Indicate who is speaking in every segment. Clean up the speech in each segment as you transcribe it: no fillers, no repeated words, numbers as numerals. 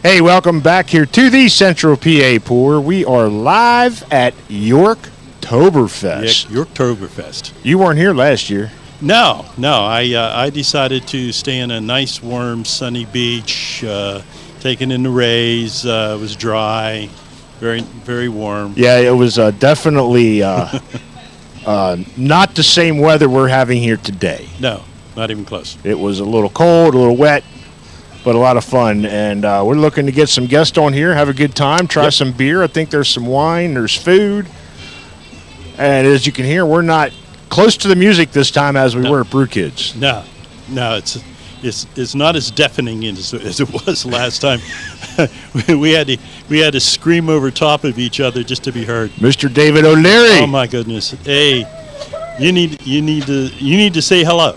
Speaker 1: Hey, welcome back here to the Central PA Pour. We are live at Yorktoberfest.
Speaker 2: Yeah, Yorktoberfest.
Speaker 1: You weren't here last year.
Speaker 2: No. I decided to stay in a nice, warm, sunny beach, taking in the rays. It was dry, very, very warm.
Speaker 1: Yeah, it was definitely not the same weather we're having here today.
Speaker 2: No, not even close.
Speaker 1: It was a little cold, a little wet, but a lot of fun. And we're looking to get some guests on here, have a good time, try some beer. I think there's some wine, there's food. And as you can hear, we're not close to the music this time as we were at Brew Kids.
Speaker 2: No, it's not as deafening as it was last time. we had to scream over top of each other just to be heard.
Speaker 1: Mr. David O'Leary.
Speaker 2: Oh my goodness! Hey, you need to say hello.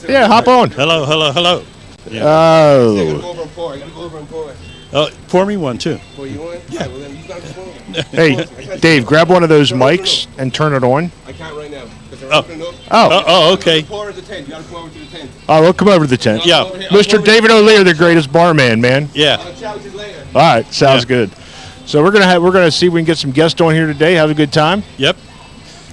Speaker 1: Yeah, hop on.
Speaker 2: Hello. Yeah. Oh, pour me one too.
Speaker 3: Pour you one? Yeah. Well, then you got to pour one.
Speaker 1: Hey, Dave, grab one of those mics and turn it on.
Speaker 3: I can't right now.
Speaker 2: Okay.
Speaker 3: Pour at the tent. You got to come over to the tent.
Speaker 1: Oh, we'll come over to the tent.
Speaker 2: Yeah.
Speaker 1: Mr. David O'Leary, the greatest barman, man.
Speaker 2: Yeah.
Speaker 3: I'll shout you later.
Speaker 1: All right, sounds good. So we're gonna see if we can get some guests on here today. Have a good time.
Speaker 2: Yep.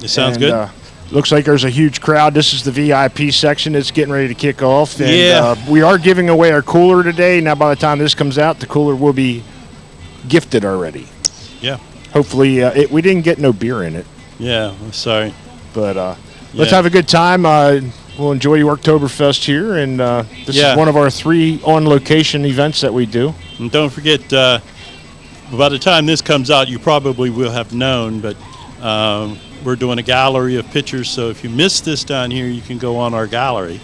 Speaker 2: It sounds good.
Speaker 1: Looks like there's a huge crowd. This is the VIP section. It's getting ready to kick off. And, we are giving away our cooler today. Now, by the time this comes out, the cooler will be gifted already.
Speaker 2: Yeah.
Speaker 1: Hopefully, we didn't get no beer in it.
Speaker 2: Yeah. I'm sorry.
Speaker 1: But let's have a good time. We'll enjoy Yorktoberfest here. And this is one of our 3 on-location events that we do.
Speaker 2: And don't forget, by the time this comes out, you probably will have known, but we're doing a gallery of pictures, so if you missed this down here, you can go on our gallery.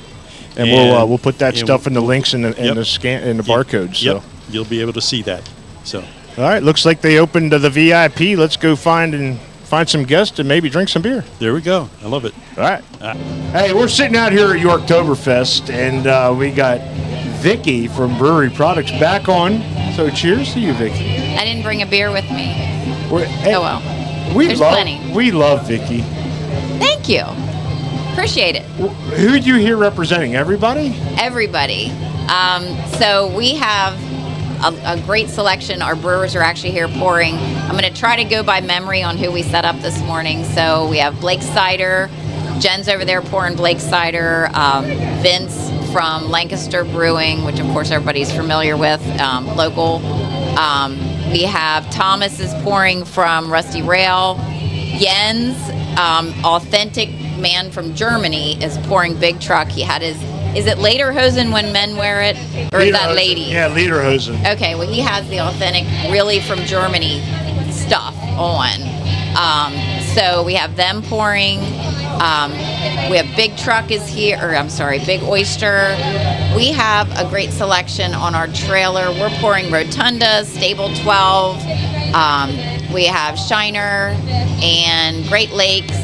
Speaker 1: And we'll put that stuff in the links and the scan and the barcodes. So
Speaker 2: you'll be able to see that. So
Speaker 1: all right, looks like they opened the VIP. Let's go find some guests and maybe drink some beer.
Speaker 2: There we go. I love it.
Speaker 1: All right. Hey, we're sitting out here at Yorktoberfest, and we got Vicky from Brewery Products back on. So cheers to you, Vicky.
Speaker 4: I didn't bring a beer with me.
Speaker 1: Hey,
Speaker 4: oh well.
Speaker 1: There's
Speaker 4: plenty.
Speaker 1: We love Vicky.
Speaker 4: Thank you. Appreciate it.
Speaker 1: Who do you hear representing? Everybody?
Speaker 4: Everybody. So we have a great selection. Our brewers are actually here pouring. I'm going to try to go by memory on who we set up this morning. So we have Blake Cider. Jen's over there pouring Blake Cider. Vince from Lancaster Brewing, which of course everybody's familiar with, local. We have Thomas is pouring from Rusty Rail. Jens, authentic man from Germany, is pouring Big Truck. He had his, is it Lederhosen when men wear it? Or is that ladies?
Speaker 1: Yeah, Lederhosen.
Speaker 4: Okay, well he has the authentic, really from Germany stuff on. So we have them pouring. We have Big Truck is here, or I'm sorry, Big Oyster. We have a great selection on our trailer. We're pouring Rotunda, Stable 12. We have Shiner and Great Lakes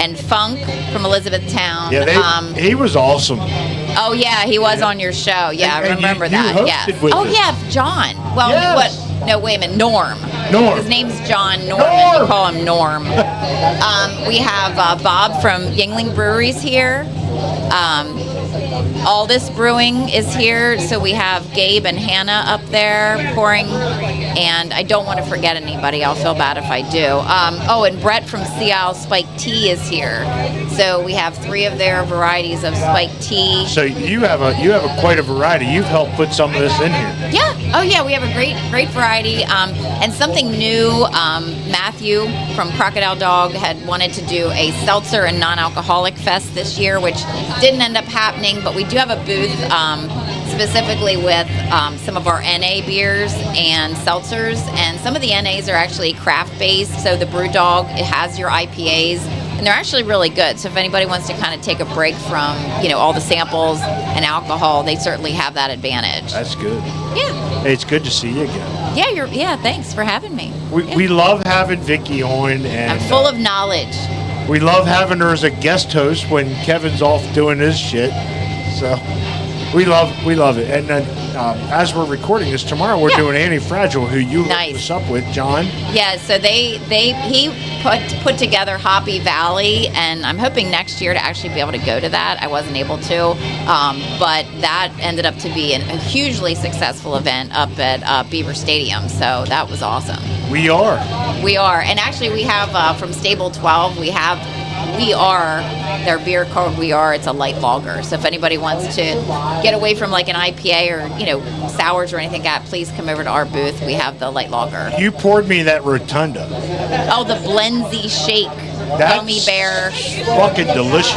Speaker 4: and Funk from Elizabethtown.
Speaker 1: Yeah, he was awesome.
Speaker 4: Oh yeah, he was on your show. Yeah, I remember that. Yeah.
Speaker 1: Oh
Speaker 4: yeah, John. Well,
Speaker 1: yes.
Speaker 4: No, wait a minute, Norm.
Speaker 1: Norm.
Speaker 4: His name's John Norman. We call him Norm. We have Bob from Yingling Breweries here. Aldous Brewing is here, so we have Gabe and Hannah up there pouring, and I don't want to forget anybody. I'll feel bad if I do. And Brett from Sea Isle Spike Tea is here, so we have 3 of their varieties of Spike Tea.
Speaker 1: So you have quite a variety. You've helped put some of this in here.
Speaker 4: Yeah. Oh yeah, we have a great variety, and something new. Matthew from Crocodile Dog had wanted to do a seltzer and non-alcoholic fest this year, which didn't end up happening, but we do have a booth specifically with some of our NA beers and seltzers, and some of the NAs are actually craft based. So the Brew Dog, it has your IPAs, and they're actually really good. So if anybody wants to kind of take a break from all the samples and alcohol, they certainly have that advantage.
Speaker 1: That's good.
Speaker 4: Yeah.
Speaker 1: Hey, it's good to see you again.
Speaker 4: Yeah, thanks for having me.
Speaker 1: We love having Vicky on, and
Speaker 4: I'm full of knowledge.
Speaker 1: We love having her as a guest host when Kevin's off doing his shit. So we love it. And then as we're recording this tomorrow, we're doing Anti-Fragile, who you hooked us up with, John.
Speaker 4: Yeah, so he put together Hoppy Valley, and I'm hoping next year to actually be able to go to that. I wasn't able to, but that ended up to be a hugely successful event up at Beaver Stadium, so that was awesome.
Speaker 1: We are,
Speaker 4: and actually we have from Stable 12, we are their beer called We Are. It's a light lager. So if anybody wants to get away from like an IPA or sours or anything like that, please come over to our booth. We have the light lager.
Speaker 1: You poured me that Rotunda.
Speaker 4: Oh, the Blenzy Shake gummy bear.
Speaker 1: Fucking delicious.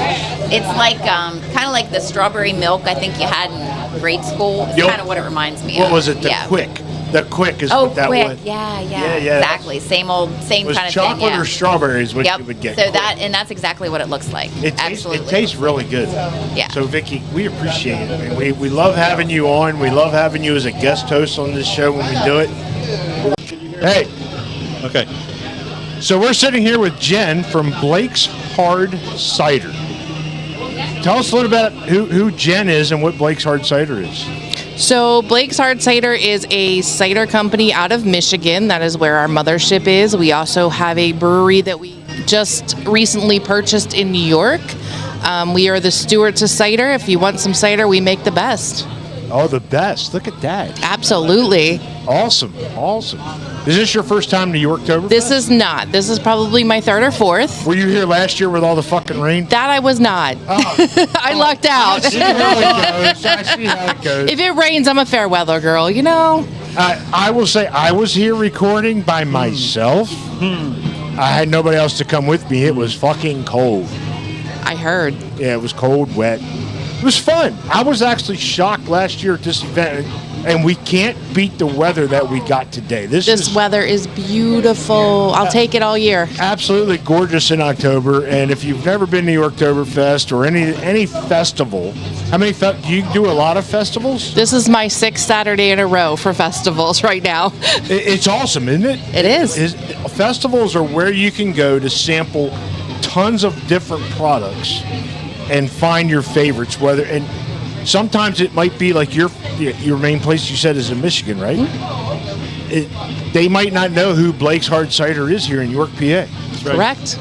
Speaker 4: It's like kind of like the strawberry milk I think you had in grade school. It's kind of what it reminds me of.
Speaker 1: What was it? The Quick. The Quick is what that
Speaker 4: Quick.
Speaker 1: was.
Speaker 4: Yeah, exactly. Same kind of thing.
Speaker 1: Chocolate or strawberries, what you would get.
Speaker 4: So that's exactly what it looks like. Absolutely.
Speaker 1: It tastes really good.
Speaker 4: Yeah.
Speaker 1: So Vicki, we appreciate it. I mean, we love having you on. We love having you as a guest host on this show when we do it. Hey.
Speaker 2: Okay.
Speaker 1: So we're sitting here with Jen from Blake's Hard Cider. Tell us a little about who Jen is and what Blake's Hard Cider is.
Speaker 5: So Blake's Hard Cider is a cider company out of Michigan. That is where our mothership is. We also have a brewery that we just recently purchased in New York. We are the stewards of cider. If you want some cider, we make the best.
Speaker 1: Oh, the best. Look at that.
Speaker 5: Absolutely.
Speaker 1: Awesome. Is this your first time to Yorktoberfest?
Speaker 5: This is not. This is probably my third or fourth.
Speaker 1: Were you here last year with all the fucking rain?
Speaker 5: That I was not.
Speaker 1: Oh.
Speaker 5: I lucked out.
Speaker 1: I see how it goes.
Speaker 5: If it rains, I'm a fair weather girl,
Speaker 1: I will say I was here recording by myself. I had nobody else to come with me. It was fucking cold.
Speaker 5: I heard.
Speaker 1: Yeah, it was cold, wet. It was fun. I was actually shocked last year at this event, and we can't beat the weather that we got today.
Speaker 5: This weather is beautiful. I'll take it all year.
Speaker 1: Absolutely gorgeous in October. And if you've never been to Yorktoberfest or any festival, how many do you do a lot of festivals?
Speaker 5: This is my 6th Saturday in a row for festivals right now.
Speaker 1: It's awesome, isn't it?
Speaker 5: It is.
Speaker 1: Festivals are where you can go to sample tons of different products and find your favorites. And sometimes it might be like your main place you said is in Michigan, right? Mm-hmm. They might not know who Blake's Hard Cider is here in York, PA.
Speaker 5: That's right. Correct.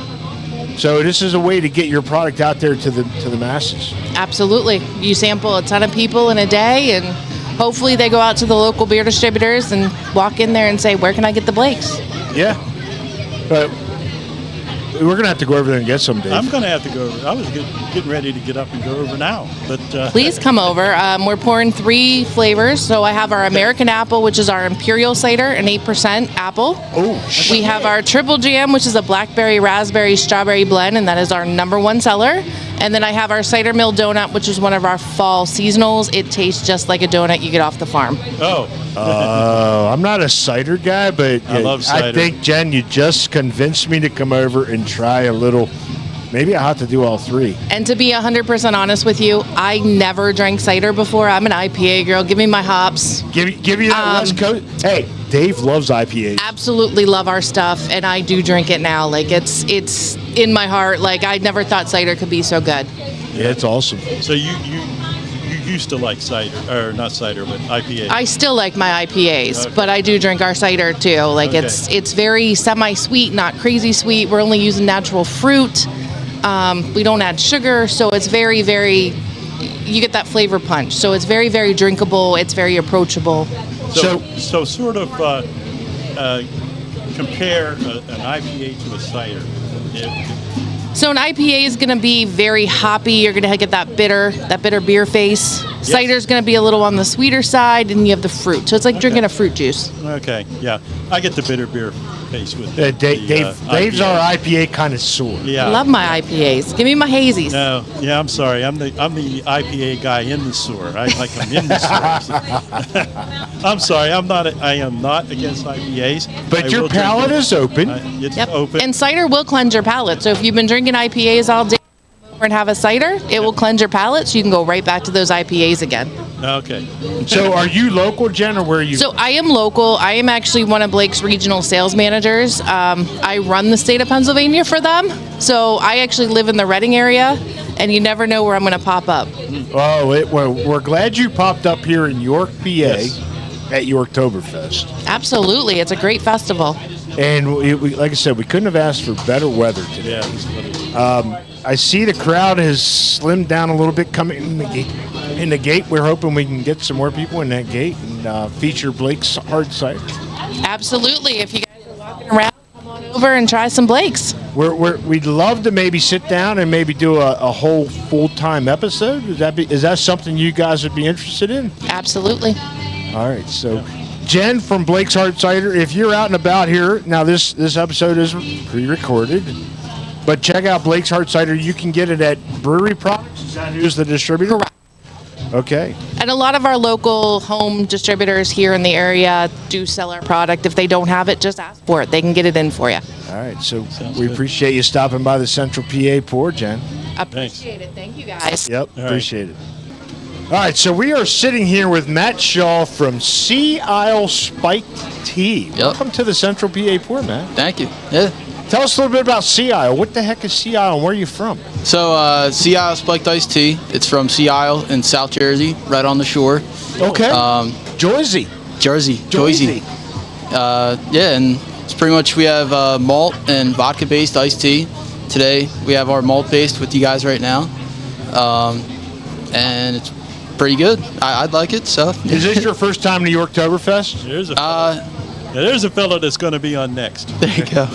Speaker 1: So this is a way to get your product out there to the masses.
Speaker 5: Absolutely. You sample a ton of people in a day, and hopefully they go out to the local beer distributors and walk in there and say, where can I get the Blakes?
Speaker 1: Yeah. But we're going to have to go over there and get some, Dave.
Speaker 2: I'm going to have to go over. I was getting ready to get up and go over now. But
Speaker 5: please come over. We're pouring 3 flavors. So I have our American Apple, which is our Imperial Cider, an 8% apple.
Speaker 1: Oh,
Speaker 5: we have our Triple Jam, which is a blackberry, raspberry, strawberry blend, and that is our #1 seller. And then I have our Cider Mill Donut, which is one of our fall seasonals. It tastes just like a donut you get off the farm.
Speaker 2: Oh.
Speaker 1: I'm not a cider guy, but
Speaker 2: I love cider.
Speaker 1: I think, Jen, you just convinced me to come over and try a little. Maybe I'll have to do all 3.
Speaker 5: And to be 100% honest with you, I never drank cider before. I'm an IPA girl. Give me my hops.
Speaker 1: Give you that West Coast. Hey, Dave loves IPAs.
Speaker 5: Absolutely love our stuff, and I do drink it now. Like it's in my heart. Like I never thought cider could be so good.
Speaker 1: Yeah, it's awesome.
Speaker 2: So you used to like cider, or not cider, but IPA.
Speaker 5: I still like my IPAs,
Speaker 2: okay.
Speaker 5: but I do drink our cider too. Like it's very semi-sweet, not crazy sweet. We're only using natural fruit. We don't add sugar, so it's very, very. You get that flavor punch. So it's very, very drinkable. It's very approachable.
Speaker 2: So sort of compare an IPA to a cider.
Speaker 5: So an IPA is going to be very hoppy. You're going to get that bitter beer face. Yes. Cider's going to be a little on the sweeter side, and you have the fruit. So it's like drinking a fruit juice.
Speaker 2: Okay, yeah. I get the bitter beer face with
Speaker 1: Dave's our IPA connoisseur.
Speaker 2: Yeah.
Speaker 5: I love my IPAs. Give me my hazies.
Speaker 2: No, yeah, I'm sorry. I'm the IPA guy in the sewer. I like them in the sewer. I'm sorry. I am not against IPAs.
Speaker 1: But your palate is open.
Speaker 2: It's open.
Speaker 5: And cider will cleanse your palate. So if you've been drinking IPAs all day and have a cider, it will cleanse your palate, so you can go right back to those IPAs again.
Speaker 2: Okay.
Speaker 1: So are you local, Jen, or where are you?
Speaker 5: So I am local. I am actually one of Blake's regional sales managers. I run the state of Pennsylvania for them. So I actually live in the Reading area, and you never know where I'm going to pop up.
Speaker 1: Oh, we're glad you popped up here in York, PA, at Yorktoberfest.
Speaker 5: Absolutely. It's a great festival.
Speaker 1: And like I said, we couldn't have asked for better weather today. I see the crowd has slimmed down a little bit coming in the gate. We're hoping we can get some more people in that gate and feature Blake's hard cider.
Speaker 5: Absolutely. If you guys are walking around, come on over and try some Blake's.
Speaker 1: We'd love to maybe sit down and maybe do a whole full-time episode. Is that something you guys would be interested in?
Speaker 5: Absolutely.
Speaker 1: All right, so Jen from Blake's Hard Cider, if you're out and about here, now this episode is pre-recorded, but check out Blake's Hard Cider. You can get it at Brewery Products. Is that who's the distributor?
Speaker 5: Correct.
Speaker 1: Okay.
Speaker 5: And a lot of our local home distributors here in the area do sell our product. If they don't have it, just ask for it. They can get it in for you.
Speaker 1: All right, so we appreciate you stopping by the Central PA Pour, Jen.
Speaker 5: Appreciate it. Thank you, guys.
Speaker 1: Yep, appreciate it. All right, so we are sitting here with Matt Shaw from Sea Isle Spiked Tea.
Speaker 6: Yep.
Speaker 1: Welcome to the Central PA Pour, Matt.
Speaker 6: Thank you. Yeah.
Speaker 1: Tell us a little bit about Sea Isle. What the heck is Sea Isle and where are you from?
Speaker 6: So, Sea Isle Spiked Iced Tea. It's from Sea Isle in South Jersey, right on the shore.
Speaker 1: Okay. Jersey.
Speaker 6: Jersey. Yeah, and it's pretty much we have malt and vodka-based iced tea. Today, we have our malt-based with you guys right now. And it's pretty good. I'd like it, so.
Speaker 1: Is this your first time to Yorktoberfest?
Speaker 2: There's a fellow that's going to be on next.
Speaker 6: There you go.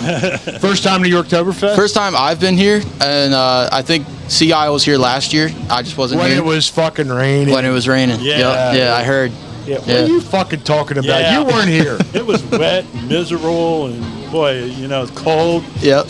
Speaker 1: First time to Yorktoberfest?
Speaker 6: First time I've been here, and I think Sea Isle was here last year. I just wasn't
Speaker 1: when
Speaker 6: here.
Speaker 1: When it was fucking raining.
Speaker 6: When it was raining.
Speaker 2: Yeah.
Speaker 6: Yeah, I heard.
Speaker 1: Yeah. What are you fucking talking about?
Speaker 2: Yeah.
Speaker 1: You weren't here.
Speaker 2: It was wet and miserable, and boy, it's cold.
Speaker 6: Yep.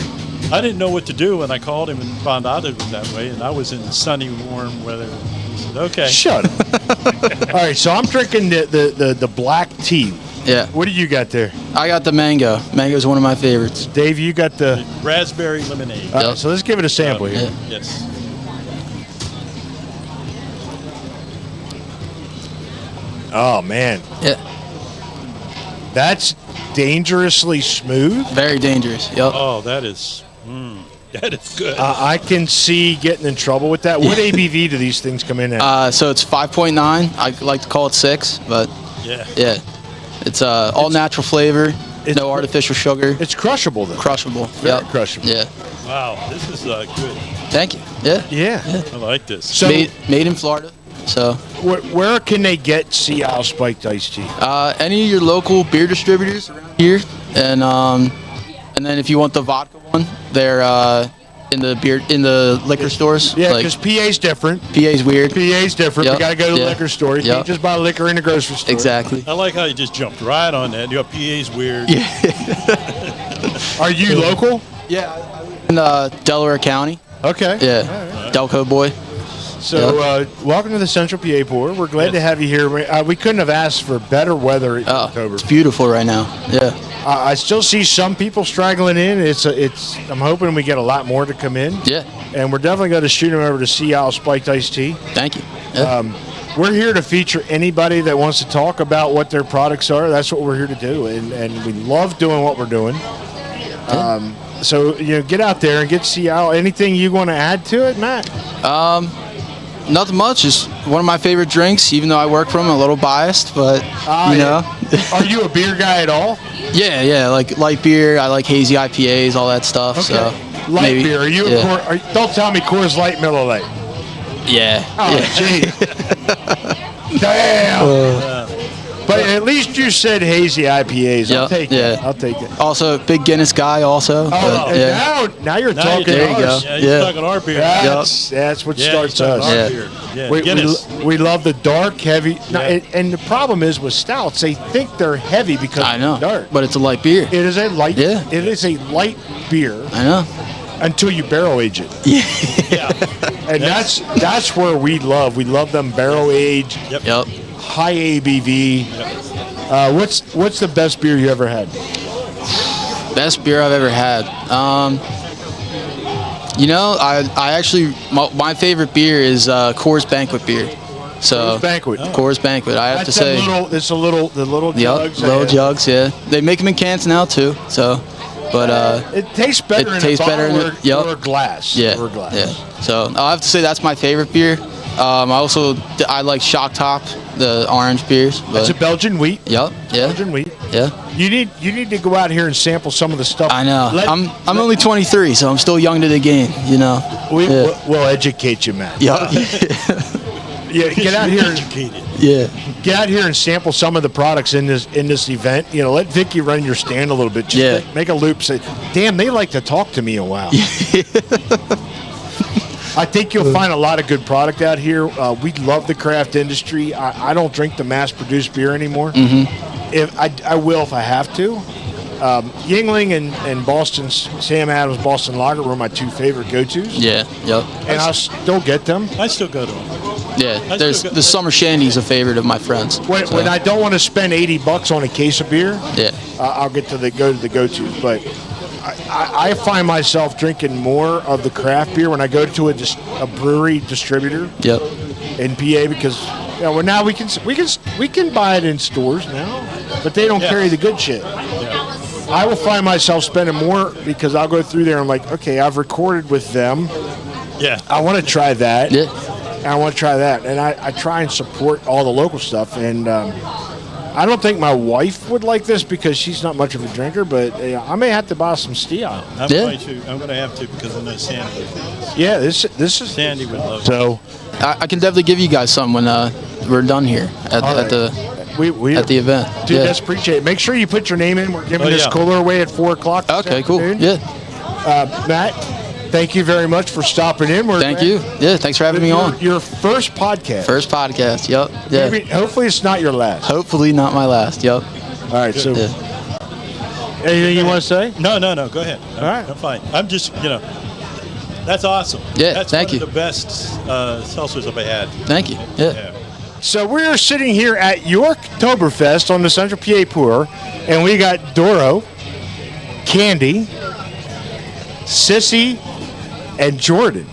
Speaker 2: I didn't know what to do when I called him and found out it was that way, and I was in sunny, warm weather. He said, okay.
Speaker 1: Shut up. All right, so I'm drinking the black tea.
Speaker 6: Yeah.
Speaker 1: What do you got there?
Speaker 6: I got the mango. Mango's one of my favorites.
Speaker 1: Dave, you got the
Speaker 2: raspberry lemonade.
Speaker 1: All right, so let's give it a sample here.
Speaker 6: Yeah.
Speaker 2: Yes.
Speaker 1: Oh, man.
Speaker 6: Yeah.
Speaker 1: That's dangerously smooth.
Speaker 6: Very dangerous. Yep.
Speaker 2: Oh, that is good.
Speaker 1: I can see getting in trouble with that. What ABV do these things come in at?
Speaker 6: So it's 5.9. I like to call it 6, but yeah. It's all natural flavor. No artificial sugar.
Speaker 1: It's crushable, though.
Speaker 6: Crushable.
Speaker 1: Very crushable.
Speaker 6: Yeah.
Speaker 2: Wow, this is good.
Speaker 6: Thank you. Yeah.
Speaker 1: Yeah.
Speaker 2: I like this.
Speaker 1: So,
Speaker 6: made in Florida. So.
Speaker 1: Where can they get Sea Isle Spiked Iced Tea?
Speaker 6: Any of your local beer distributors around here, and then if you want the vodka one, they're in the liquor stores.
Speaker 1: Yeah, because PA's different.
Speaker 6: PA's weird.
Speaker 1: PA's different.
Speaker 6: Yep.
Speaker 1: We got to go to the liquor store. You can't just buy liquor in the grocery store.
Speaker 6: Exactly.
Speaker 2: I like how you just jumped right on that. Your PA's weird.
Speaker 6: Yeah.
Speaker 1: Are you local?
Speaker 6: Yeah, I live in Delaware County.
Speaker 1: Okay.
Speaker 6: Yeah, right. Delco boy.
Speaker 1: So, welcome to the Central PA Pour. We're glad to have you here. We couldn't have asked for better weather in October.
Speaker 6: It's beautiful right now. Yeah.
Speaker 1: I still see some people straggling in. I'm hoping we get a lot more to come in.
Speaker 6: Yeah.
Speaker 1: And we're definitely going to shoot them over to Sea Isle Spiked Iced Tea.
Speaker 6: Thank you. Yeah.
Speaker 1: We're here to feature anybody that wants to talk about what their products are. That's what we're here to do, and we love doing what we're doing. So get out there and get Sea Isle. Anything you want to add to it, Matt?
Speaker 6: Nothing much. Just one of my favorite drinks, even though I work from a little biased, but you know.
Speaker 1: Are you a beer guy at all?
Speaker 6: Yeah, like light beer. I like hazy IPAs, all that stuff.
Speaker 1: Okay.
Speaker 6: So
Speaker 1: Light beer. Are you? Don't tell me Coors Light, Miller Lite.
Speaker 6: Yeah.
Speaker 1: Oh, gee. Damn. But at least you said hazy IPAs. I'll take it. I'll take it.
Speaker 6: Also, big Guinness guy. Also.
Speaker 1: Now you're talking.
Speaker 6: There you go.
Speaker 2: Yeah, you're talking our beer.
Speaker 1: That's what starts us. We love the dark, heavy. And the problem is with stouts, they think they're heavy because it's dark.
Speaker 6: But it's a light beer.
Speaker 1: It is a light.
Speaker 6: Yeah.
Speaker 1: It is a light beer.
Speaker 6: I know.
Speaker 1: Until you barrel age it.
Speaker 6: Yeah.
Speaker 1: And that's where we love. We love them barrel aged.
Speaker 6: Yep.
Speaker 1: High ABV. What's the best beer you ever had?
Speaker 6: Best beer I've ever had. I actually my favorite beer is Coors Banquet beer. So Coors Banquet. I have to say.
Speaker 1: It's the little jugs.
Speaker 6: Little jugs. Yeah. They make them in cans now too. So. but
Speaker 1: it tastes better
Speaker 6: it tastes
Speaker 1: in a
Speaker 6: better
Speaker 1: bottle
Speaker 6: in it. Yep.
Speaker 1: or a glass.
Speaker 6: yeah,
Speaker 1: Or a glass.
Speaker 6: yeah. So I have to say that's my favorite beer. I like Shock Top, the orange beers.
Speaker 1: It's a
Speaker 6: But,
Speaker 1: Belgian wheat.
Speaker 6: yep, yeah,
Speaker 1: Belgian wheat.
Speaker 6: yeah.
Speaker 1: You need to go out here and sample some of the stuff.
Speaker 6: I know.
Speaker 1: Let-
Speaker 6: I'm only 23, so I'm still young to the game. You know. Yeah.
Speaker 1: We'll educate you, Matt.
Speaker 6: Yep.
Speaker 1: Yeah, get out here.
Speaker 2: Educated.
Speaker 6: yeah.
Speaker 1: Get out here and sample some of the products in this event. You know, let Vicky run your stand a little bit. Just
Speaker 6: Yeah.
Speaker 1: make a loop. Say, damn, they like to talk to me a while. I think you'll find a lot of good product out here. We love the craft industry. I don't drink the mass-produced beer anymore. If I will if I have to. Yingling and Boston's Sam Adams Boston Lager were my two favorite go-tos.
Speaker 6: Yeah. Yep.
Speaker 1: And I'll still get them.
Speaker 2: I still go to them.
Speaker 6: Yeah. There's the summer shandy's a favorite of my friends.
Speaker 1: When I don't want to spend $80 on a case of beer,
Speaker 6: Yeah.
Speaker 1: I'll get to the go-tos. But I find myself drinking more of the craft beer when I go to a brewery distributor
Speaker 6: Yep.
Speaker 1: in PA because well now we can buy it in stores now, but they don't
Speaker 2: Yeah.
Speaker 1: carry the good shit. I will find myself spending more because I'll go through there and I'm like, okay, I've recorded with them.
Speaker 2: Yeah.
Speaker 1: I want to try that.
Speaker 6: Yeah.
Speaker 1: I want to try that, and I try and support all the local stuff. And I don't think my wife would like this because she's not much of a drinker, but I may have to buy some Steel.
Speaker 2: I'm
Speaker 6: Yeah.
Speaker 2: going to have to because I know Sandy would love this.
Speaker 1: Yeah, this is
Speaker 2: Sandy would love it.
Speaker 1: so.
Speaker 6: I can definitely give you guys some when we're done here at
Speaker 1: right.
Speaker 6: the
Speaker 1: We
Speaker 6: at the event.
Speaker 1: dude,
Speaker 6: Yeah.
Speaker 1: that's appreciate it. Make sure you put your name in. We're giving
Speaker 2: Oh,
Speaker 1: this
Speaker 2: yeah.
Speaker 1: cooler away at 4:00. this
Speaker 6: Okay. Cool.
Speaker 1: afternoon.
Speaker 6: Yeah.
Speaker 1: Matt, thank you very much for stopping in.
Speaker 6: Thank you. Yeah. Thanks for having me on.
Speaker 1: Your first podcast.
Speaker 6: First podcast. Yep. Yeah.
Speaker 1: Maybe, hopefully it's not your last.
Speaker 6: Hopefully not my last. Yep.
Speaker 1: All right. So,
Speaker 6: Yeah.
Speaker 1: anything you want to say?
Speaker 2: No. Go ahead.
Speaker 1: All right.
Speaker 2: I'm fine. I'm just, that's awesome.
Speaker 6: Yeah,
Speaker 2: That's
Speaker 6: thank
Speaker 2: one
Speaker 6: you.
Speaker 2: of the best seltzers I've had.
Speaker 6: Thank you. Yeah.
Speaker 2: Yeah.
Speaker 1: So we are sitting here at Yorktoberfest on the Central PA Pour, and we got Doro, Candy, Sissy, and Jordan.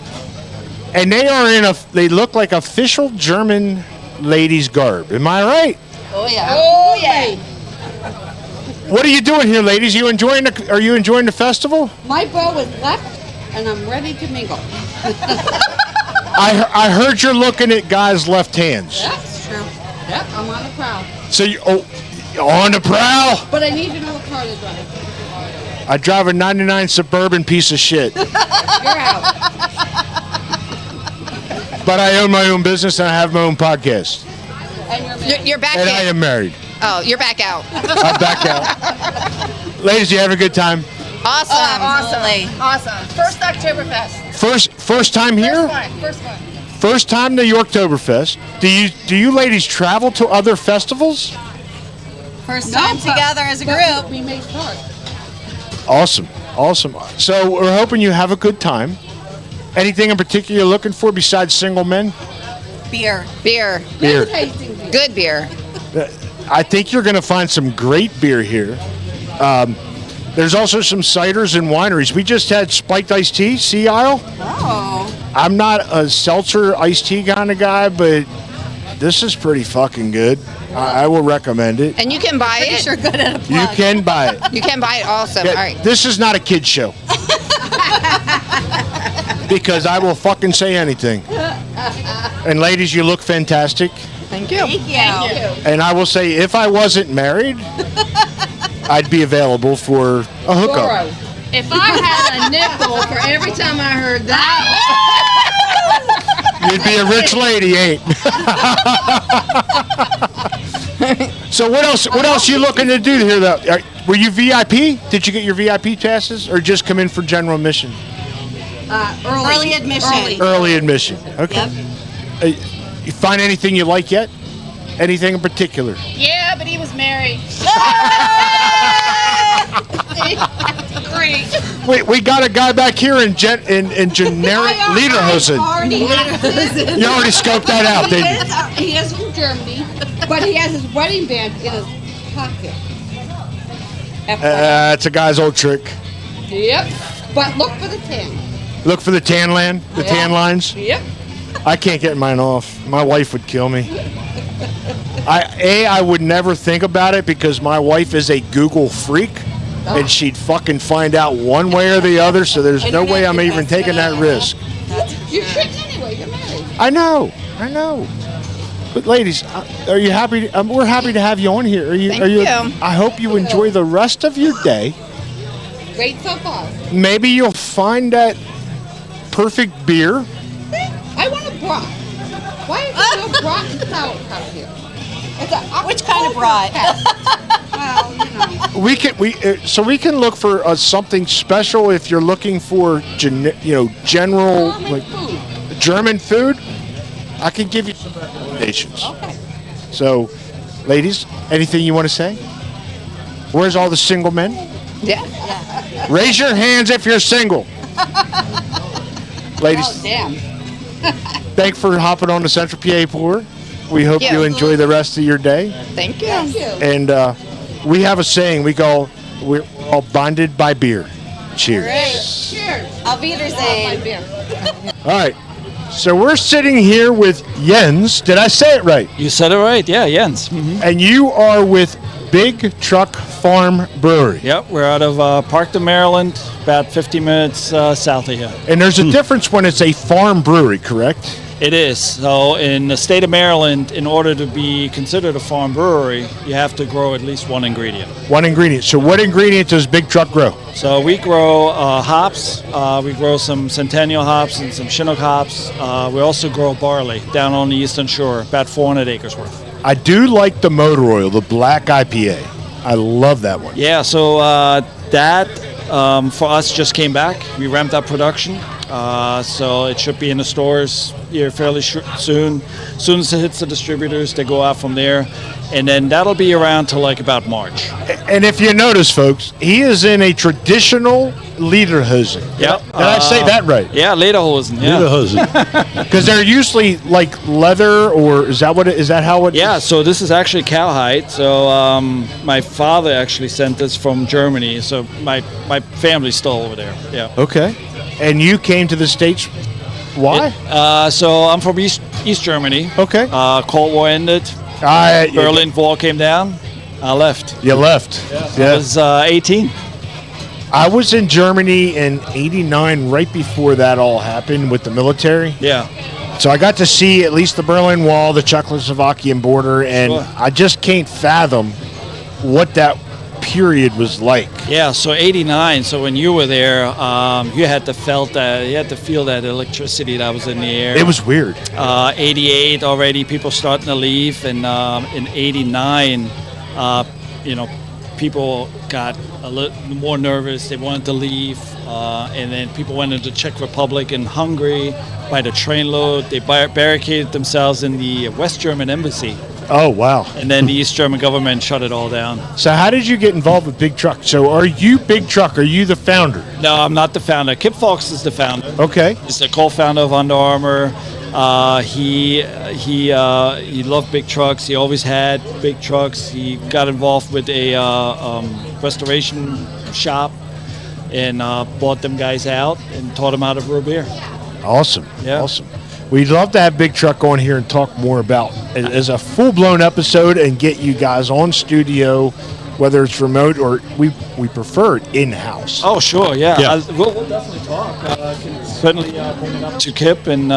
Speaker 1: And they look like official German ladies' garb. Am I right?
Speaker 7: Oh yeah.
Speaker 1: What are you doing here, ladies? Are you enjoying the festival?
Speaker 7: My bow is left, and I'm ready to mingle.
Speaker 1: I heard you're looking at guys' left hands.
Speaker 7: That's true. Yep, I'm on the prowl.
Speaker 1: So you on the prowl?
Speaker 7: But I need to know what car to drive.
Speaker 1: I drive a '99 Suburban piece of shit,
Speaker 7: You're out.
Speaker 1: but I own my own business and I have my own podcast,
Speaker 7: And you're married.
Speaker 8: You're back
Speaker 1: and I
Speaker 8: in.
Speaker 1: am married.
Speaker 8: Oh, you're back out.
Speaker 1: I'm back out. Ladies, you have a good time.
Speaker 8: Awesome.
Speaker 9: Awesome. First Oktoberfest.
Speaker 1: First time here?
Speaker 9: First one.
Speaker 1: First time to Yorktoberfest. Do you ladies travel to other festivals?
Speaker 9: First
Speaker 7: No,
Speaker 9: time
Speaker 7: but-
Speaker 9: together as a
Speaker 7: but
Speaker 9: group.
Speaker 7: We may start.
Speaker 1: Awesome. So we're hoping you have a good time. Anything in particular you're looking for besides single men?
Speaker 9: Beer.
Speaker 8: Beer.
Speaker 1: Beer.
Speaker 7: Tasting beer.
Speaker 8: Good beer.
Speaker 1: I think you're going to find some great beer here. There's also some ciders and wineries. We just had spiked iced tea, Sea Isle.
Speaker 9: Oh.
Speaker 1: I'm not a seltzer iced tea kind of guy, but this is pretty fucking good. I will recommend it.
Speaker 8: And you can buy
Speaker 9: Pretty
Speaker 8: it.
Speaker 9: sure good at a
Speaker 1: You
Speaker 9: plug.
Speaker 1: can buy it.
Speaker 8: You can buy it also.
Speaker 1: Yeah,
Speaker 8: All right.
Speaker 1: This is not a kid's show. Because I will fucking say anything. And ladies, you look fantastic.
Speaker 8: Thank you.
Speaker 9: Thank you.
Speaker 1: And I will say, if I wasn't married, I'd be available for a hookup.
Speaker 7: Doro.
Speaker 9: If I had a nickel for every time I heard that,
Speaker 1: You'd be a rich lady, ain't? So what else? What else you looking to do here? Though, were you VIP? Did you get your VIP passes, or just come in for general admission?
Speaker 9: early admission.
Speaker 1: Early admission. Okay.
Speaker 9: Yep.
Speaker 1: You find anything you like yet? Anything in particular?
Speaker 9: Yeah, but he was married. Great.
Speaker 1: Wait, we got a guy back here in generic Lederhosen. You already scoped that out, didn't you?
Speaker 7: He is from Germany, but he has his wedding band in his pocket.
Speaker 1: It's a guy's old trick.
Speaker 7: Yep. But look for the tan.
Speaker 1: Look for the tan lines.
Speaker 7: Yep.
Speaker 1: I can't get mine off. My wife would kill me. I would never think about it because my wife is a Google freak. and she'd fucking find out one way or the other. So there's no way I'm even taking that risk.
Speaker 7: You shouldn't anyway. You're married.
Speaker 1: I know. But ladies, are you happy? We're happy to have you on here.
Speaker 8: Thank you.
Speaker 1: I hope you enjoy the rest of your day.
Speaker 7: Great so far.
Speaker 1: Maybe you'll find that perfect beer.
Speaker 7: I want a brat. Why is there no brat and sauerkraut here?
Speaker 9: Which kind of brat?
Speaker 7: Well,
Speaker 1: We can look for something special if you're looking for general like
Speaker 7: food.
Speaker 1: German food. I can give you some recommendations.
Speaker 7: Okay.
Speaker 1: So, ladies, anything you want to say? Where's all the single men?
Speaker 8: Yeah.
Speaker 1: Raise your hands if you're single. Ladies,
Speaker 7: Oh, damn.
Speaker 1: thanks for hopping on the Central PA Pour. We hope
Speaker 8: Yeah.
Speaker 1: you enjoy the rest of your day.
Speaker 8: Thank you.
Speaker 7: Thank you.
Speaker 1: And we have a saying. We're all bonded by beer. Cheers.
Speaker 7: Cheers.
Speaker 9: Auf Wiedersehen.
Speaker 7: My beer.
Speaker 1: All right. So we're sitting here with Jens. Did I say it right?
Speaker 10: You said it right, yeah, Jens. Mm-hmm.
Speaker 1: And you are with Big Truck Farm Brewery.
Speaker 10: Yep, we're out of Parkton, Maryland, about 50 minutes south of here.
Speaker 1: And there's a difference when it's a farm brewery, correct?
Speaker 10: It is. So in the state of Maryland, in order to be considered a farm brewery, you have to grow at least one ingredient.
Speaker 1: One ingredient. So what ingredient does Big Truck grow?
Speaker 10: So we grow hops. We grow some Centennial hops and some Chinook hops. We also grow barley down on the Eastern Shore, about 400 acres worth.
Speaker 1: I do like the motor oil, the black IPA. I love that one.
Speaker 10: Yeah, so that for us just came back. We ramped up production. So it should be in the stores here fairly soon. As soon as it hits the distributors, they go out from there. And then that'll be around till like about March.
Speaker 1: And if you notice, folks, he is in a traditional lederhosen.
Speaker 10: Yep.
Speaker 1: Did I say that right?
Speaker 10: Yeah, lederhosen. Yeah.
Speaker 1: Because they're usually like leather, or is that how it?
Speaker 10: Yeah, so this is actually cowhide. So my father actually sent this from Germany. So my family's still over there. Yeah.
Speaker 1: Okay. And you came to the States. Why?
Speaker 10: So I'm from East Germany.
Speaker 1: Okay.
Speaker 10: Cold War ended. Berlin Wall came down. I left.
Speaker 1: You left.
Speaker 10: Yeah. I was 18.
Speaker 1: I was in Germany in '89, right before that all happened with the military.
Speaker 10: Yeah.
Speaker 1: So I got to see at least the Berlin Wall, the Czechoslovakian border, and
Speaker 10: Sure.
Speaker 1: I just can't fathom what that period was like.
Speaker 10: Yeah, so '89. So when you were there, you had to feel that electricity that was in the air.
Speaker 1: It was weird.
Speaker 10: '88 already, people starting to leave, and in '89, people got a little more nervous. They wanted to leave, and then people went into Czech Republic and Hungary by the trainload. They barricaded themselves in the West German embassy.
Speaker 1: Oh, wow.
Speaker 10: And then the East German government shut it all down.
Speaker 1: So how did you get involved with Big Truck? So are you Big Truck? Are you the founder?
Speaker 10: No, I'm not the founder. Kip Fox is the founder.
Speaker 1: Okay.
Speaker 10: He's the co-founder of Under Armour. He loved big trucks. He always had big trucks. He got involved with a restoration shop and bought them guys out and taught them how to brew beer.
Speaker 1: Awesome.
Speaker 10: Yeah.
Speaker 1: Awesome. We'd love to have Big Truck on here and talk more about it as a full-blown episode and get you guys on studio, whether it's remote or we prefer it in-house.
Speaker 10: Oh, sure, yeah.
Speaker 1: Yeah.
Speaker 10: We'll definitely talk. Can certainly bring it up to Kip, and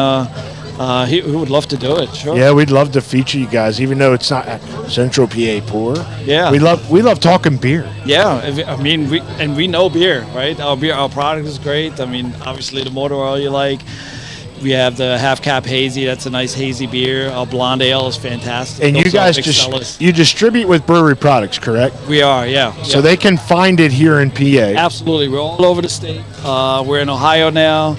Speaker 10: he would love to do it. Sure.
Speaker 1: Yeah, we'd love to feature you guys, even though it's not Central PA Pour.
Speaker 10: Yeah.
Speaker 1: We love talking beer.
Speaker 10: Yeah, I mean, we know beer, right? Our product is great. I mean, obviously the motor oil you like. We have the half cap hazy. That's a nice hazy beer. Our blonde ale is fantastic.
Speaker 1: And you
Speaker 10: Those are
Speaker 1: guys
Speaker 10: big sellers.
Speaker 1: you distribute with brewery products, correct?
Speaker 10: We are, yeah.
Speaker 1: So they can find it here in PA.
Speaker 10: Absolutely. We're all over the state. We're in Ohio now.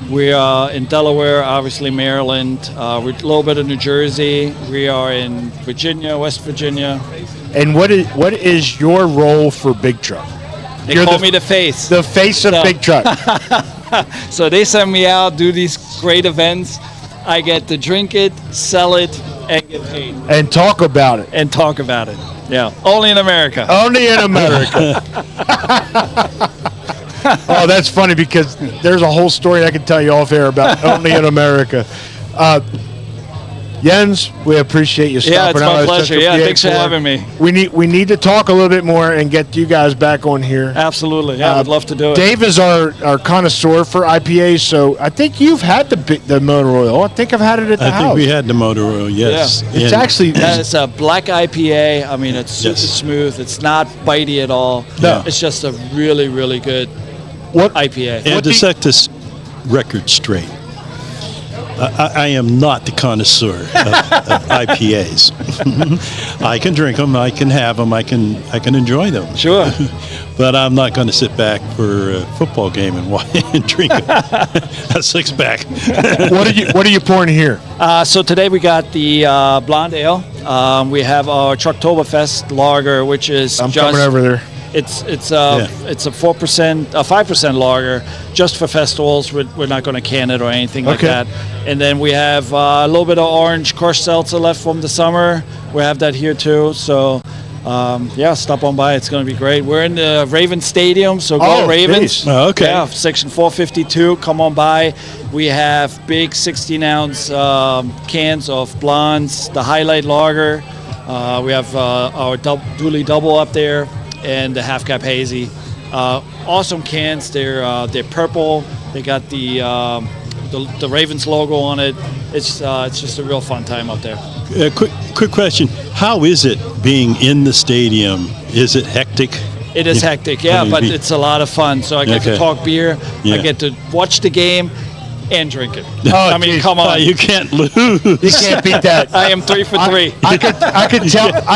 Speaker 10: We are in Delaware, obviously Maryland. We're a little bit of New Jersey. We are in Virginia, West Virginia.
Speaker 1: And what is your role for Big Truck?
Speaker 10: They call me the face.
Speaker 1: The face of Big Truck.
Speaker 10: So they send me out, do these great events. I get to drink it, sell it, and get paid.
Speaker 1: And talk about it.
Speaker 10: Yeah. Only in America.
Speaker 1: Only in America. Oh, that's funny because there's a whole story I can tell you off air about only in America. Jens, we appreciate you stopping
Speaker 10: Yeah, it's
Speaker 1: out.
Speaker 10: my
Speaker 1: at
Speaker 10: pleasure.
Speaker 1: Central
Speaker 10: Yeah,
Speaker 1: PA
Speaker 10: thanks for
Speaker 1: Forum.
Speaker 10: having me.
Speaker 1: We need to talk a little bit more and get you guys back on here.
Speaker 10: Absolutely. Yeah, I'd love to do it.
Speaker 1: Dave is our connoisseur for IPAs, so I think you've had the Motor Oil. I think I've had it at the
Speaker 2: I
Speaker 1: house.
Speaker 2: think we had the motor oil, yes.
Speaker 10: Yeah.
Speaker 1: It's
Speaker 2: And-
Speaker 1: actually
Speaker 10: It's a black IPA. I mean, it's super
Speaker 2: Yes.
Speaker 10: smooth. It's not bitey at all.
Speaker 1: No.
Speaker 10: It's just a really, really good
Speaker 1: what
Speaker 10: IPA.
Speaker 2: And
Speaker 1: What
Speaker 2: to
Speaker 1: do you-
Speaker 2: set this record straight, I am not the connoisseur of IPAs. I can drink them, I can have them, I can enjoy them.
Speaker 10: Sure.
Speaker 2: But I'm not going to sit back for a football game and drink a six pack.
Speaker 1: what are you pouring here?
Speaker 10: So today we got the blonde ale. We have our Yorktoberfest lager, which is
Speaker 1: I'm
Speaker 10: just,
Speaker 1: coming over there.
Speaker 10: It's a 4%, a 5% lager, just for festivals. We're not going to can it or anything like
Speaker 1: Okay.
Speaker 10: that. And then we have a little bit of orange crushed seltzer left from the summer. We have that here too. So stop on by. It's going to be great. We're in the Ravens Stadium, so go
Speaker 1: Oh,
Speaker 10: Ravens.
Speaker 1: geez.
Speaker 2: Oh, okay.
Speaker 10: Yeah, section 452. Come on by. We have big 16-ounce cans of blondes, the highlight lager. We have our Dooley Double up there, and the half cap hazy. Awesome cans. They're purple. They got the Ravens logo on it. It's just a real fun time up there.
Speaker 2: Quick question. How is it being in the stadium? Is it hectic?
Speaker 10: It is hectic, yeah, but it's a lot of fun. So I get to
Speaker 2: Okay.
Speaker 10: talk beer.
Speaker 2: Yeah.
Speaker 10: I get to watch the game and drink it.
Speaker 1: Oh,
Speaker 10: I mean,
Speaker 1: geez.
Speaker 10: come on.
Speaker 2: You can't lose.
Speaker 1: You can't beat that.
Speaker 10: I am 3 for 3.
Speaker 1: I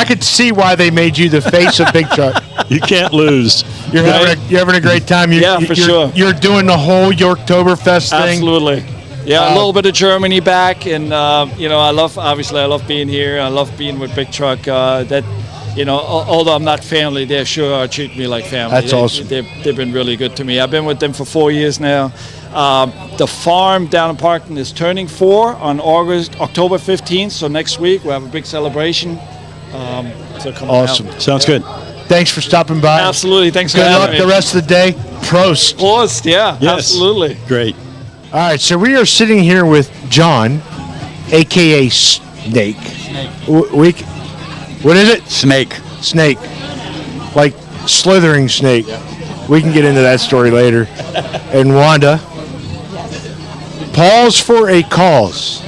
Speaker 1: could see why they made you the face of Big Truck.
Speaker 2: You can't lose.
Speaker 1: You're having a great time.
Speaker 10: Yeah, for sure.
Speaker 1: You're doing the whole Yorktoberfest thing.
Speaker 10: Absolutely. Yeah, a little bit of Germany back, and I love being here. I love being with Big Truck. Although I'm not family, they sure are treating me like family.
Speaker 1: That's awesome.
Speaker 10: They've been really good to me. I've been with them for 4 years now. The farm down in Parkton is turning 4 on October 15th. So next week we'll have a big celebration. So come on
Speaker 1: Awesome.
Speaker 10: out.
Speaker 2: Sounds good.
Speaker 1: Thanks for stopping by.
Speaker 10: Absolutely. Thanks for
Speaker 1: Good
Speaker 10: having
Speaker 1: luck
Speaker 10: me.
Speaker 1: the rest of the day. Prost.
Speaker 10: Prost, yeah,
Speaker 2: Yes.
Speaker 10: absolutely.
Speaker 2: Great.
Speaker 1: All right, so we are sitting here with John, a.k.a. Snake. What is it?
Speaker 11: Snake.
Speaker 1: Snake. Like slithering snake. We can get into that story later. And Wanda. Pause for a cause.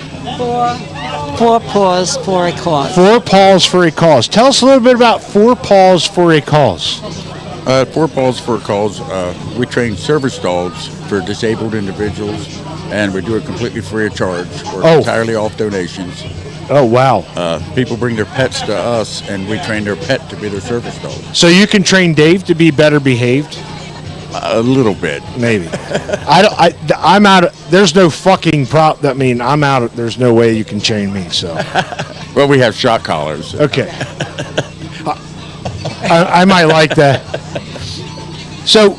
Speaker 12: Four paws for a cause.
Speaker 1: 4 paws for a cause. Tell us a little bit about 4 paws for a cause.
Speaker 11: 4 Paws for a Cause, we train service dogs for disabled individuals, and we do it completely free of charge. We're entirely off donations.
Speaker 1: Oh, wow.
Speaker 11: People bring their pets to us, and we train their pet to be their service dog.
Speaker 1: So you can train Dave to be better behaved?
Speaker 11: A little bit.
Speaker 1: Maybe. I'm out of, there's no fucking I'm out of, there's no way you can train me, so.
Speaker 11: Well, we have shot collars.
Speaker 1: Okay. I might like that. So,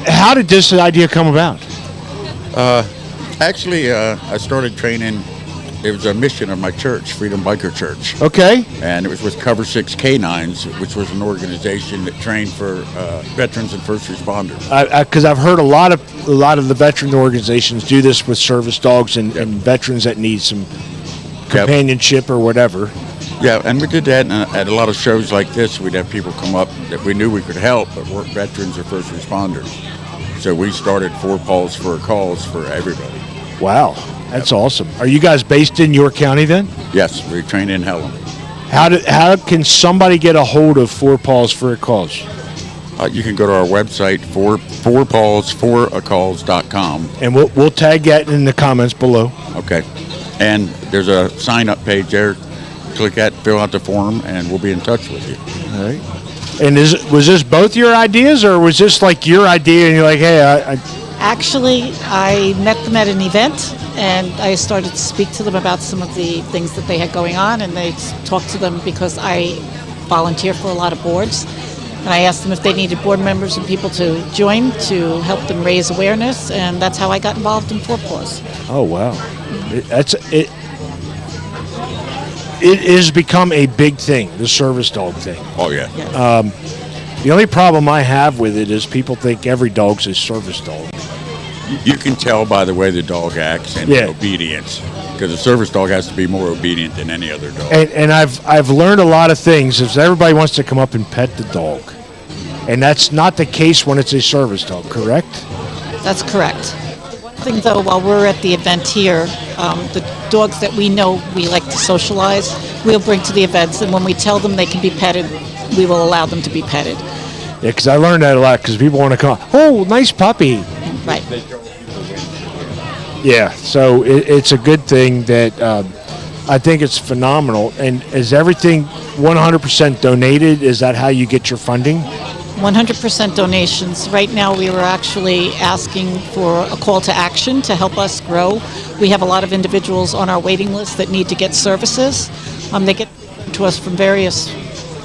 Speaker 1: how did this idea come about?
Speaker 11: Actually, I started training. It was a mission of my church, Freedom Biker Church.
Speaker 1: Okay.
Speaker 11: And it was with Cover 6 Canines, which was an organization that trained for veterans and first responders.
Speaker 1: Because I've heard a lot of the veteran organizations do this with service dogs and veterans that need some companionship or whatever.
Speaker 11: Yeah, and we did that at a lot of shows like this. We'd have people come up that we knew we could help, but weren't veterans or first responders. So we started 4 Paws for a Cause for everybody.
Speaker 1: Wow, that's awesome. Are you guys based in York County then?
Speaker 11: Yes, we train in Helen.
Speaker 1: How can somebody get a hold of 4 Paws for a Cause?
Speaker 11: You can go to our website, 4paws4acause.com.
Speaker 1: And we'll tag that in the comments below.
Speaker 11: Okay. And there's a sign-up page there. Click that, fill out the form, and we'll be in touch with you.
Speaker 1: All right. And was this both your ideas, or was this like your idea and you're like, hey,
Speaker 12: Actually, I met them at an event, and I started to speak to them about some of the things that they had going on, and they talked to them because I volunteer for a lot of boards. And I asked them if they needed board members and people to join to help them raise awareness, and that's how I got involved in 4 Paws.
Speaker 1: Oh, wow. It has become a big thing, the service dog thing.
Speaker 11: Oh, yeah.
Speaker 1: The only problem I have with it is people think every dog's a service dog.
Speaker 11: You can tell by the way the dog acts and
Speaker 1: Yeah.
Speaker 11: the obedience. because a service dog has to be more obedient than any other dog.
Speaker 1: And I've learned a lot of things. Is everybody wants to come up and pet the dog, and that's not the case when it's a service dog, correct?
Speaker 12: That's correct. One thing, though, while we're at the event here, the dogs that we know we like to socialize, we'll bring to the events, and when we tell them they can be petted, we will allow them to be petted.
Speaker 1: Yeah, because I learned that a lot. Because people want to come. Oh, nice puppy.
Speaker 12: Right.
Speaker 1: Yeah. So it's a good thing that I think it's phenomenal. And is everything 100% donated? Is that how you get your funding?
Speaker 12: 100% donations. Right now, we were actually asking for a call to action to help us grow. We have a lot of individuals on our waiting list that need to get services. They get to us from various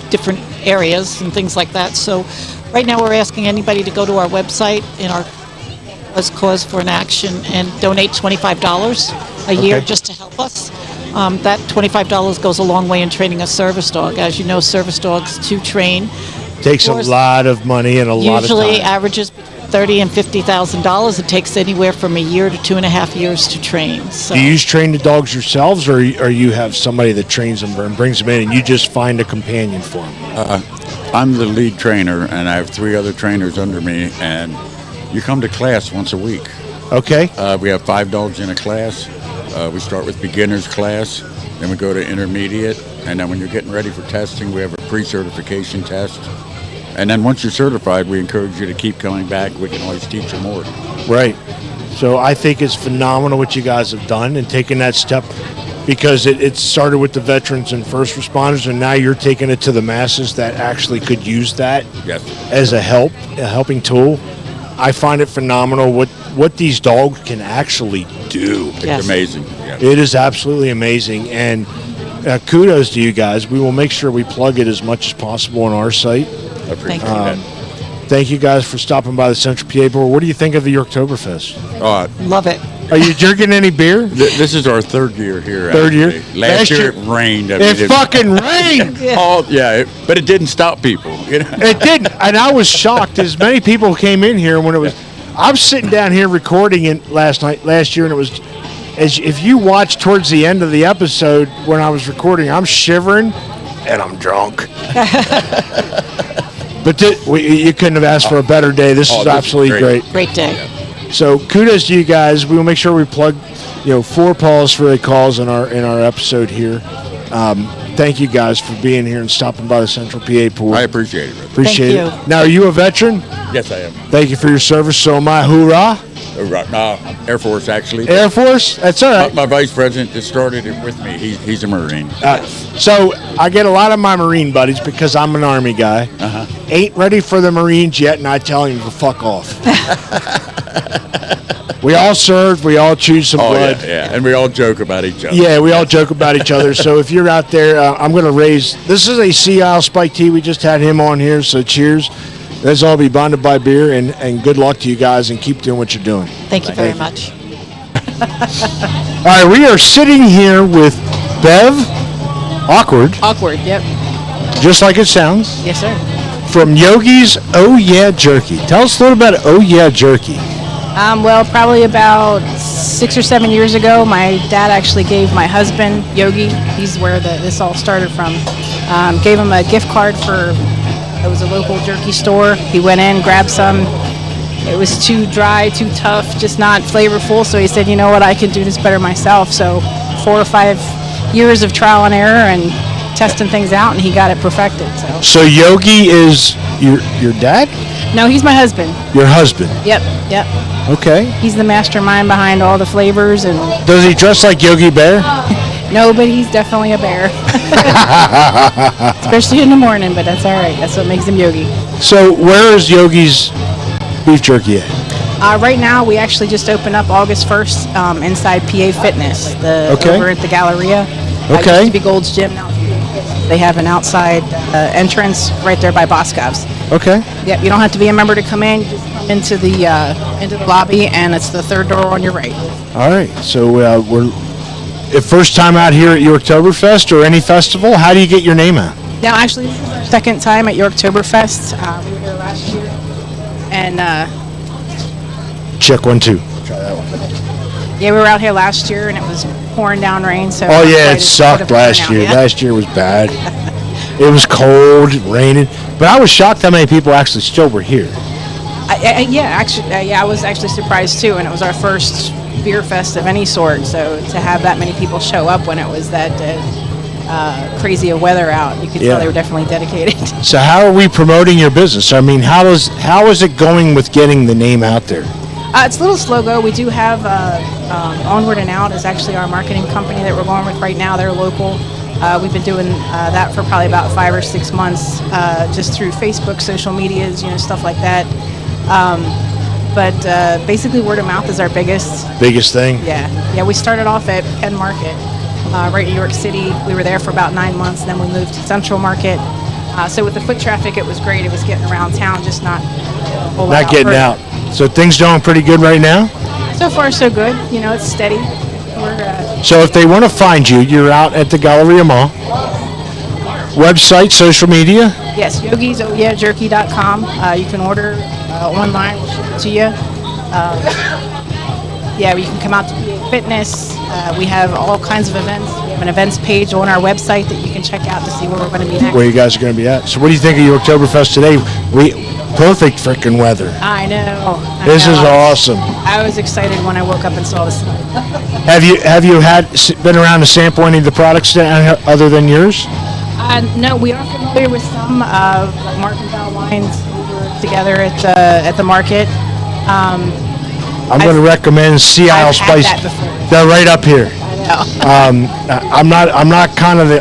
Speaker 12: different areas and things like that. So right now, we're asking anybody to go to our website in our cause for an action and donate $25 a year just to help us. That $25 goes a long way in training a service dog. As you know, service dogs to train
Speaker 1: takes a lot of money and a lot of time.
Speaker 12: Usually averages $30,000 and $50,000. It takes anywhere from a year to 2.5 years to train. So.
Speaker 1: Do you train the dogs yourselves, or you have somebody that trains them and brings them in, and you just find a companion for them?
Speaker 11: I'm the lead trainer, and I have 3 other trainers under me, and you come to class once a week.
Speaker 1: Okay.
Speaker 11: We have 5 dogs in a class. We start with beginner's class, then we go to intermediate, and then when you're getting ready for testing, we have a pre-certification test. And then once you're certified, we encourage you to keep coming back. We can always teach you more.
Speaker 1: Right. So I think it's phenomenal what you guys have done and taking that step, because it started with the veterans and first responders, and now you're taking it to the masses that actually could use that as a helping tool. I find it phenomenal what these dogs can actually do.
Speaker 11: It's amazing. Yes.
Speaker 1: It is absolutely amazing. And kudos to you guys. We will make sure we plug it as much as possible on our site.
Speaker 11: I appreciate that.
Speaker 1: Thank you guys for stopping by the Central PA Board. What do you think of the Yorktoberfest?
Speaker 12: Love it.
Speaker 1: Are you drinking any beer?
Speaker 11: This is our 3rd year here.
Speaker 1: Third year?
Speaker 11: Last year it rained.
Speaker 1: It fucking rained.
Speaker 11: But it didn't stop people. You know?
Speaker 1: It didn't, and I was shocked. As many people came in here when it was. I'm sitting down here recording it last year, and it was. As if you watch towards the end of the episode when I was recording, I'm shivering, and I'm drunk. But you couldn't have asked for a better day. This is absolutely great.
Speaker 12: Great day.
Speaker 1: So kudos to you guys. We will make sure we plug, 4 paws for the calls in our episode here. Thank you guys for being here and stopping by the Central PA Pool.
Speaker 11: I appreciate it, brother.
Speaker 1: Appreciate it. Now, are you a veteran?
Speaker 11: Yes, I am.
Speaker 1: Thank you for your service. So am I. Hoorah.
Speaker 11: No, Air Force, actually.
Speaker 1: Air Force? That's all right.
Speaker 11: My vice president just started it with me. He's a Marine.
Speaker 1: So I get a lot of my Marine buddies because I'm an Army guy. Ain't ready for the Marines yet, and I tell him to fuck off. We all served. We all chewed some blood.
Speaker 11: Yeah, and we all joke about each other.
Speaker 1: Yeah, we all joke about each other. So if you're out there, I'm going to raise. This is a Sea Isle Spike Tea. We just had him on here, so cheers. Let's all be bonded by beer, and good luck to you guys, and keep doing what you're doing.
Speaker 12: Thank you very much.
Speaker 1: All right, we are sitting here with Bev. Awkward.
Speaker 8: Yep.
Speaker 1: Just like it sounds.
Speaker 8: Yes, sir.
Speaker 1: From Yogi's Oh Yeah Jerky. Tell us a little about Oh Yeah Jerky.
Speaker 13: Well, probably about 6 or 7 years ago, my dad actually gave my husband, Yogi, he's where this all started from, gave him a gift card for, it was a local jerky store. He went in, grabbed some. It was too dry, too tough, just not flavorful. So he said, you know what, I can do this better myself. So 4 or 5 years of trial and error and testing things out, and he got it perfected.
Speaker 1: So Yogi is your dad?
Speaker 13: No, he's my husband.
Speaker 1: Your husband?
Speaker 13: Yep.
Speaker 1: Okay.
Speaker 13: He's the mastermind behind all the flavors. And
Speaker 1: does he dress like Yogi Bear?
Speaker 13: No, but he's definitely a bear. Especially in the morning, but that's all right. That's what makes him Yogi.
Speaker 1: So where is Yogi's beef jerky at?
Speaker 13: Right now, we actually just opened up August 1st inside PA Fitness, over at the Galleria.
Speaker 1: Okay.
Speaker 13: Used to be Gold's Gym. Now they have an outside entrance right there by Boscov's.
Speaker 1: Okay.
Speaker 13: Yep. You don't have to be a member to come in. You just come into the lobby, and it's the 3rd door on your right.
Speaker 1: All right. So we're first time out here at Yorktoberfest or any festival. How do you get your name out?
Speaker 13: Now, actually, this is our 2nd time at Yorktoberfest. We were here last year, and
Speaker 1: check 1 2. Try that one.
Speaker 13: Yeah, we were out here last year, and it was pouring down rain. So
Speaker 1: Oh yeah, it
Speaker 13: excited for
Speaker 1: sucked
Speaker 13: the
Speaker 1: last
Speaker 13: turnout,
Speaker 1: year.
Speaker 13: yeah.
Speaker 1: Last year was bad. It was cold, raining, but I was shocked how many people actually still were here.
Speaker 13: I was actually surprised too, and it was our first beer fest of any sort. So to have that many people show up when it was that crazy of weather out, you could
Speaker 1: Yeah.
Speaker 13: tell they were definitely dedicated.
Speaker 1: So how are we promoting your business? I mean, how is it going with getting the name out there?
Speaker 13: It's a little slow go. We do have Onward and Out is actually our marketing company that we're going with right now. They're local. We've been doing that for probably about 5 or 6 months, just through Facebook, social medias, stuff like that. But basically, word of mouth is our biggest
Speaker 1: thing.
Speaker 13: Yeah. We started off at Penn Market, right in New York City. We were there for about 9 months, and then we moved to Central Market. So with the foot traffic, it was great. It was getting around town, just not a whole lot
Speaker 1: Not getting
Speaker 13: further.
Speaker 1: out. So things going pretty good right now.
Speaker 13: So far, so good. It's steady. We're
Speaker 1: So if they want to find you, you're out at the Galleria Mall. Website, social media.
Speaker 13: yes, yogisoyajerky.com. You can order online. We'll ship it to you. You can come out to PA Fitness. We have all kinds of events. We have an events page on our website that you can check out to see where we're going to be next.
Speaker 1: Where you guys are going to be at. So what do you think of Yorktoberfest today? Perfect freaking weather.
Speaker 13: I know.
Speaker 1: This is awesome.
Speaker 13: I was excited when I woke up and saw this.
Speaker 1: Have you been around to sample any of the products other than yours?
Speaker 13: No, we are familiar with some like Mark and Val wines. We were together at the market.
Speaker 1: I'm going to recommend Sea Isle
Speaker 13: I've had
Speaker 1: Spice.
Speaker 13: that before.
Speaker 1: They're right up here.
Speaker 13: I know.
Speaker 1: I'm not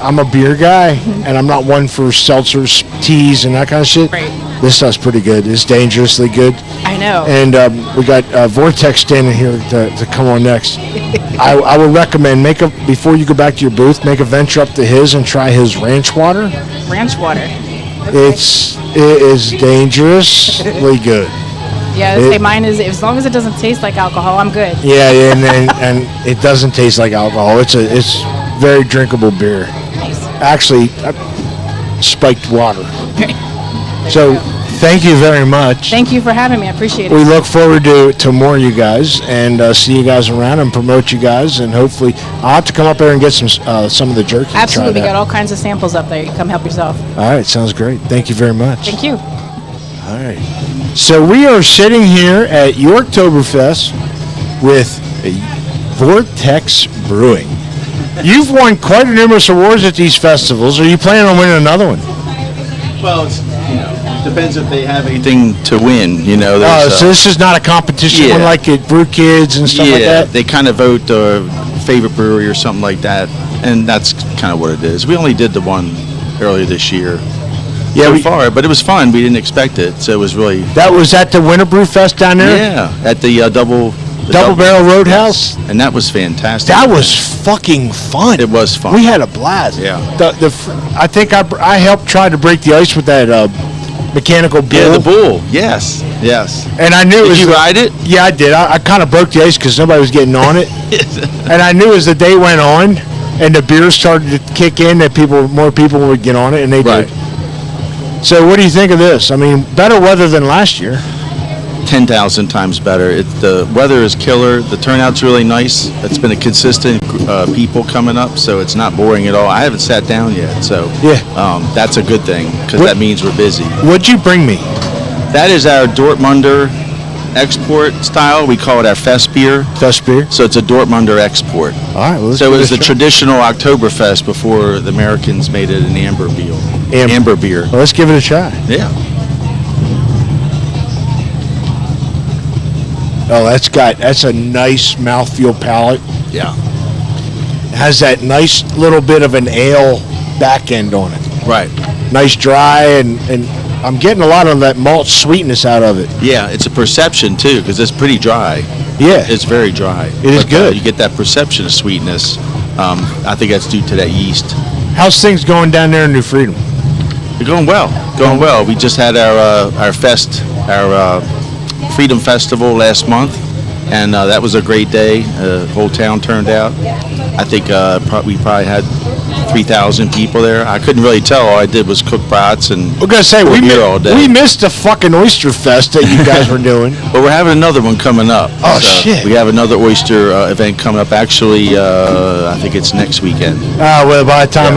Speaker 1: I'm a beer guy, and I'm not one for seltzers, teas, and that kind of shit.
Speaker 13: Right.
Speaker 1: This stuff's pretty good. It's dangerously good.
Speaker 13: I know.
Speaker 1: And we got Vortex standing here to come on next. I would recommend before you go back to your booth, make a venture up to his and try his ranch water.
Speaker 13: Ranch water.
Speaker 1: It is dangerously good.
Speaker 13: Yeah, mine is, as long as it doesn't taste like alcohol, I'm good.
Speaker 1: Yeah, and it doesn't taste like alcohol. It's very drinkable beer.
Speaker 13: Nice.
Speaker 1: Actually, spiked water. So, thank you very much.
Speaker 13: Thank you for having me. I appreciate it.
Speaker 1: We look forward to more of you guys and see you guys around and promote you guys, and hopefully I'll have to come up there and get some of the jerky.
Speaker 13: Absolutely. We got all kinds of samples up there. You can come help yourself.
Speaker 1: All right, sounds great. Thank you very much.
Speaker 13: Thank you.
Speaker 1: All right. So we are sitting here at Yorktoberfest with Vortex Brewing. You've won quite a numerous awards at these festivals. Are you planning on winning another one?
Speaker 14: Well, it depends if they have anything to win.
Speaker 1: So this is not a competition one like at Brew Kids and stuff like that?
Speaker 14: They kind of vote the favorite brewery or something like that, and that's kind of what it is. We only did the one earlier this year.
Speaker 1: Yeah,
Speaker 14: But it was fun. We didn't expect it, so it was really.
Speaker 1: That was at the Winter Brew Fest down there?
Speaker 14: Yeah, at the Double
Speaker 1: Barrel Roadhouse?
Speaker 14: And that was fantastic.
Speaker 1: That was fucking fun.
Speaker 14: It was fun.
Speaker 1: We had a blast.
Speaker 14: Yeah.
Speaker 1: I think I helped try to break the ice with that mechanical bull.
Speaker 14: Yeah, the bull. Yes.
Speaker 1: And I knew
Speaker 14: Did you ride it?
Speaker 1: Yeah, I did. I kind of broke the ice because nobody was getting on it. And I knew as the day went on and the beer started to kick in that more people would get on it, and they did. So what do you think of this? I mean, better weather than last year.
Speaker 14: 10,000 times better. The weather is killer. The turnout's really nice. It's been a consistent people coming up, so it's not boring at all. I haven't sat down yet, so that's a good thing because that means we're busy.
Speaker 1: What'd you bring me?
Speaker 14: That is our Dortmunder export style. We call it our Fest beer.
Speaker 1: Fest beer?
Speaker 14: So it's a Dortmunder export.
Speaker 1: All right. Well,
Speaker 14: so it was the traditional Oktoberfest before the Americans made it an amber beer. Amber beer.
Speaker 1: Well, let's give it a try.
Speaker 14: Yeah.
Speaker 1: Oh, that's a nice mouthfeel palate.
Speaker 14: Yeah.
Speaker 1: It has that nice little bit of an ale back end on it.
Speaker 14: Right.
Speaker 1: Nice dry, and I'm getting a lot of that malt sweetness out of it.
Speaker 14: Yeah, it's a perception too, because it's pretty dry.
Speaker 1: Yeah.
Speaker 14: It's very dry.
Speaker 1: It is good.
Speaker 14: You get that perception of sweetness. I think that's due to that yeast.
Speaker 1: How's things going down there in New Freedom?
Speaker 14: They're going well. We just had our Freedom Festival last month, and that was a great day. The whole town turned out. I think we probably had 3,000 people there. I couldn't really tell. All I did was cook brats and
Speaker 1: We're gonna say
Speaker 14: all day.
Speaker 1: we missed the fucking oyster fest that you guys were doing.
Speaker 14: But we're having another one coming up.
Speaker 1: Oh, shit.
Speaker 14: We have another oyster event coming up. Actually, I think it's next weekend.
Speaker 1: Well, by the time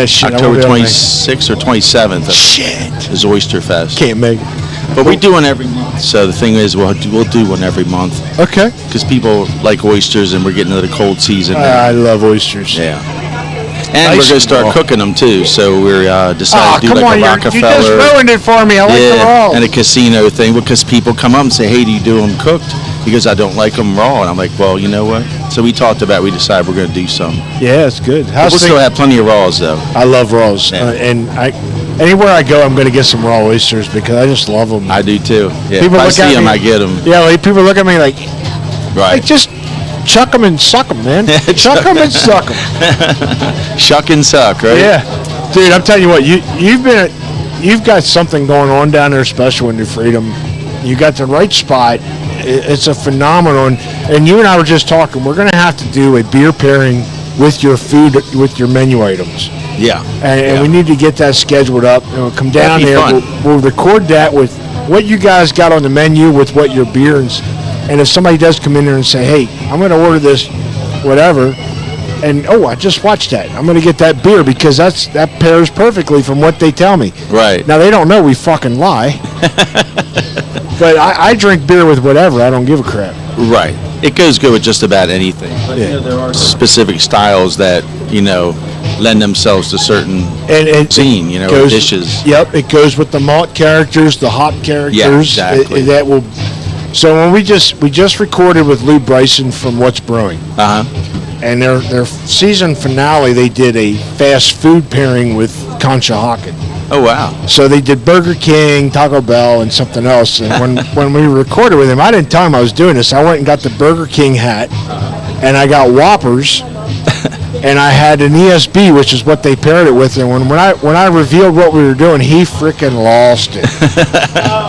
Speaker 1: shit, I won't
Speaker 14: October
Speaker 1: be able to make it.
Speaker 14: 26th or 27th.
Speaker 1: Shit.
Speaker 14: Is Oyster Fest.
Speaker 1: Can't make it.
Speaker 14: But we do one every month. So the thing is, we'll do one every month.
Speaker 1: Okay.
Speaker 14: Because people like oysters, and we're getting into the cold season now.
Speaker 1: I love oysters.
Speaker 14: Yeah. And
Speaker 1: Nice
Speaker 14: we're going to start
Speaker 1: raw.
Speaker 14: cooking them too. So we're deciding to do
Speaker 1: come
Speaker 14: like
Speaker 1: on,
Speaker 14: a
Speaker 1: you
Speaker 14: Rockefeller.
Speaker 1: just ruined it for me. I like the rolls.
Speaker 14: And a casino thing, because people come up and say, "Hey, do you do them cooked?" Because I don't like them raw, and I'm like, "Well, you know what?" So we decided we're going to do some.
Speaker 1: Yeah, it's good.
Speaker 14: We'll still have plenty of raws though.
Speaker 1: I love raws, and anywhere I go, I'm going to get some raw oysters because I just love them.
Speaker 14: I do too. Yeah.
Speaker 1: People
Speaker 14: If I
Speaker 1: look
Speaker 14: see
Speaker 1: at
Speaker 14: them,
Speaker 1: me-
Speaker 14: I get them.
Speaker 1: Yeah, like, people look at me like,
Speaker 14: Right.
Speaker 1: just chuck them and suck them, man. Chuck them and suck them.
Speaker 14: Shuck and suck, right?
Speaker 1: Yeah, dude. I'm telling you what, you've got something going on down there special in New Freedom. You got the right spot. It's a phenomenon. And you and I were just talking. We're going to have to do a beer pairing with your food, with your menu items.
Speaker 14: Yeah.
Speaker 1: And we need to get that scheduled up. And we'll come down
Speaker 14: That'd be
Speaker 1: there.
Speaker 14: fun.
Speaker 1: We'll record that with what you guys got on the menu, with what your beers. And if somebody does come in there and say, "Hey, I'm going to order this, whatever," and I just watched that, I'm going to get that beer because that pairs perfectly from what they tell me.
Speaker 14: Right.
Speaker 1: Now they don't know we fucking lie. But I drink beer with whatever. I don't give a crap.
Speaker 14: Right. It goes good with just about anything. But
Speaker 1: Yeah.
Speaker 14: there are specific styles that lend themselves to certain
Speaker 1: And
Speaker 14: scene, dishes.
Speaker 1: Yep, it goes with the malt characters, the hop characters.
Speaker 14: Yeah, exactly.
Speaker 1: That will. So when we just recorded with Lou Bryson from What's Brewing, and their season finale, they did a fast food pairing with Conshohocken.
Speaker 14: Oh wow!
Speaker 1: So they did Burger King, Taco Bell, and something else. And when we recorded with him, I didn't tell him I was doing this. I went and got the Burger King hat, and I got Whoppers, and I had an ESB, which is what they paired it with. And when I revealed what we were doing, he freaking lost it.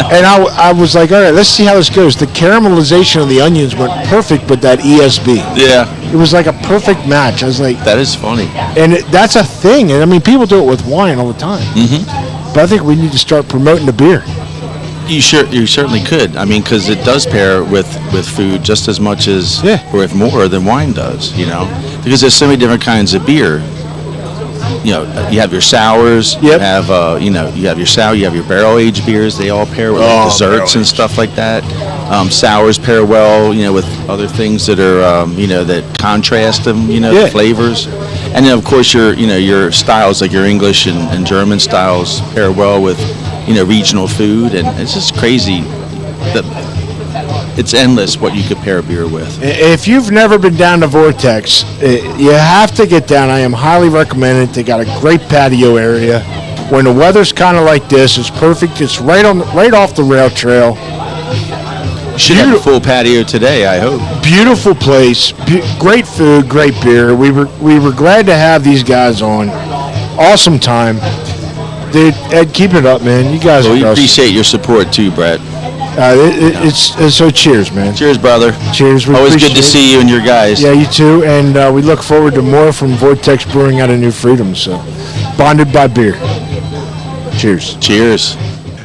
Speaker 1: And I was like, all right, let's see how this goes. The caramelization of the onions went perfect with that ESB.
Speaker 14: Yeah.
Speaker 1: It was like a perfect match. I was like,
Speaker 14: that is funny.
Speaker 1: And that's a thing. And I mean, people do it with wine all the time. Mm-hmm. But I think we need to start promoting the beer.
Speaker 14: You certainly could. I mean, because it does pair with food just as much as, or if more than wine does. Because there's so many different kinds of beer. You have your sours. You have you have your sour. You have your barrel aged beers. They all pair with desserts and stuff like that. Sours pair well, with other things that are that contrast them. The flavors. And then of course your styles like your English and German styles pair well with regional food, and it's just crazy that it's endless what you could pair beer with.
Speaker 1: If you've never been down to Vortex, you have to get down. I am highly recommended. They got a great patio area. When the weather's kind of like this, it's perfect. It's right off the rail trail.
Speaker 14: Should have a full patio today, I hope.
Speaker 1: Beautiful place, great food, great beer. We were glad to have these guys on. Awesome time. Dude, Ed, keep it up, man. You guys are
Speaker 14: we
Speaker 1: awesome.
Speaker 14: appreciate your support too, Brett.
Speaker 1: It's so cheers, man.
Speaker 14: Cheers, brother.
Speaker 1: Cheers. We
Speaker 14: Always good to
Speaker 1: appreciate
Speaker 14: see you and your guys.
Speaker 1: Yeah, you too. And we look forward to more from Vortex Brewing out of New Freedom. So, bonded by beer. Cheers.
Speaker 14: Cheers.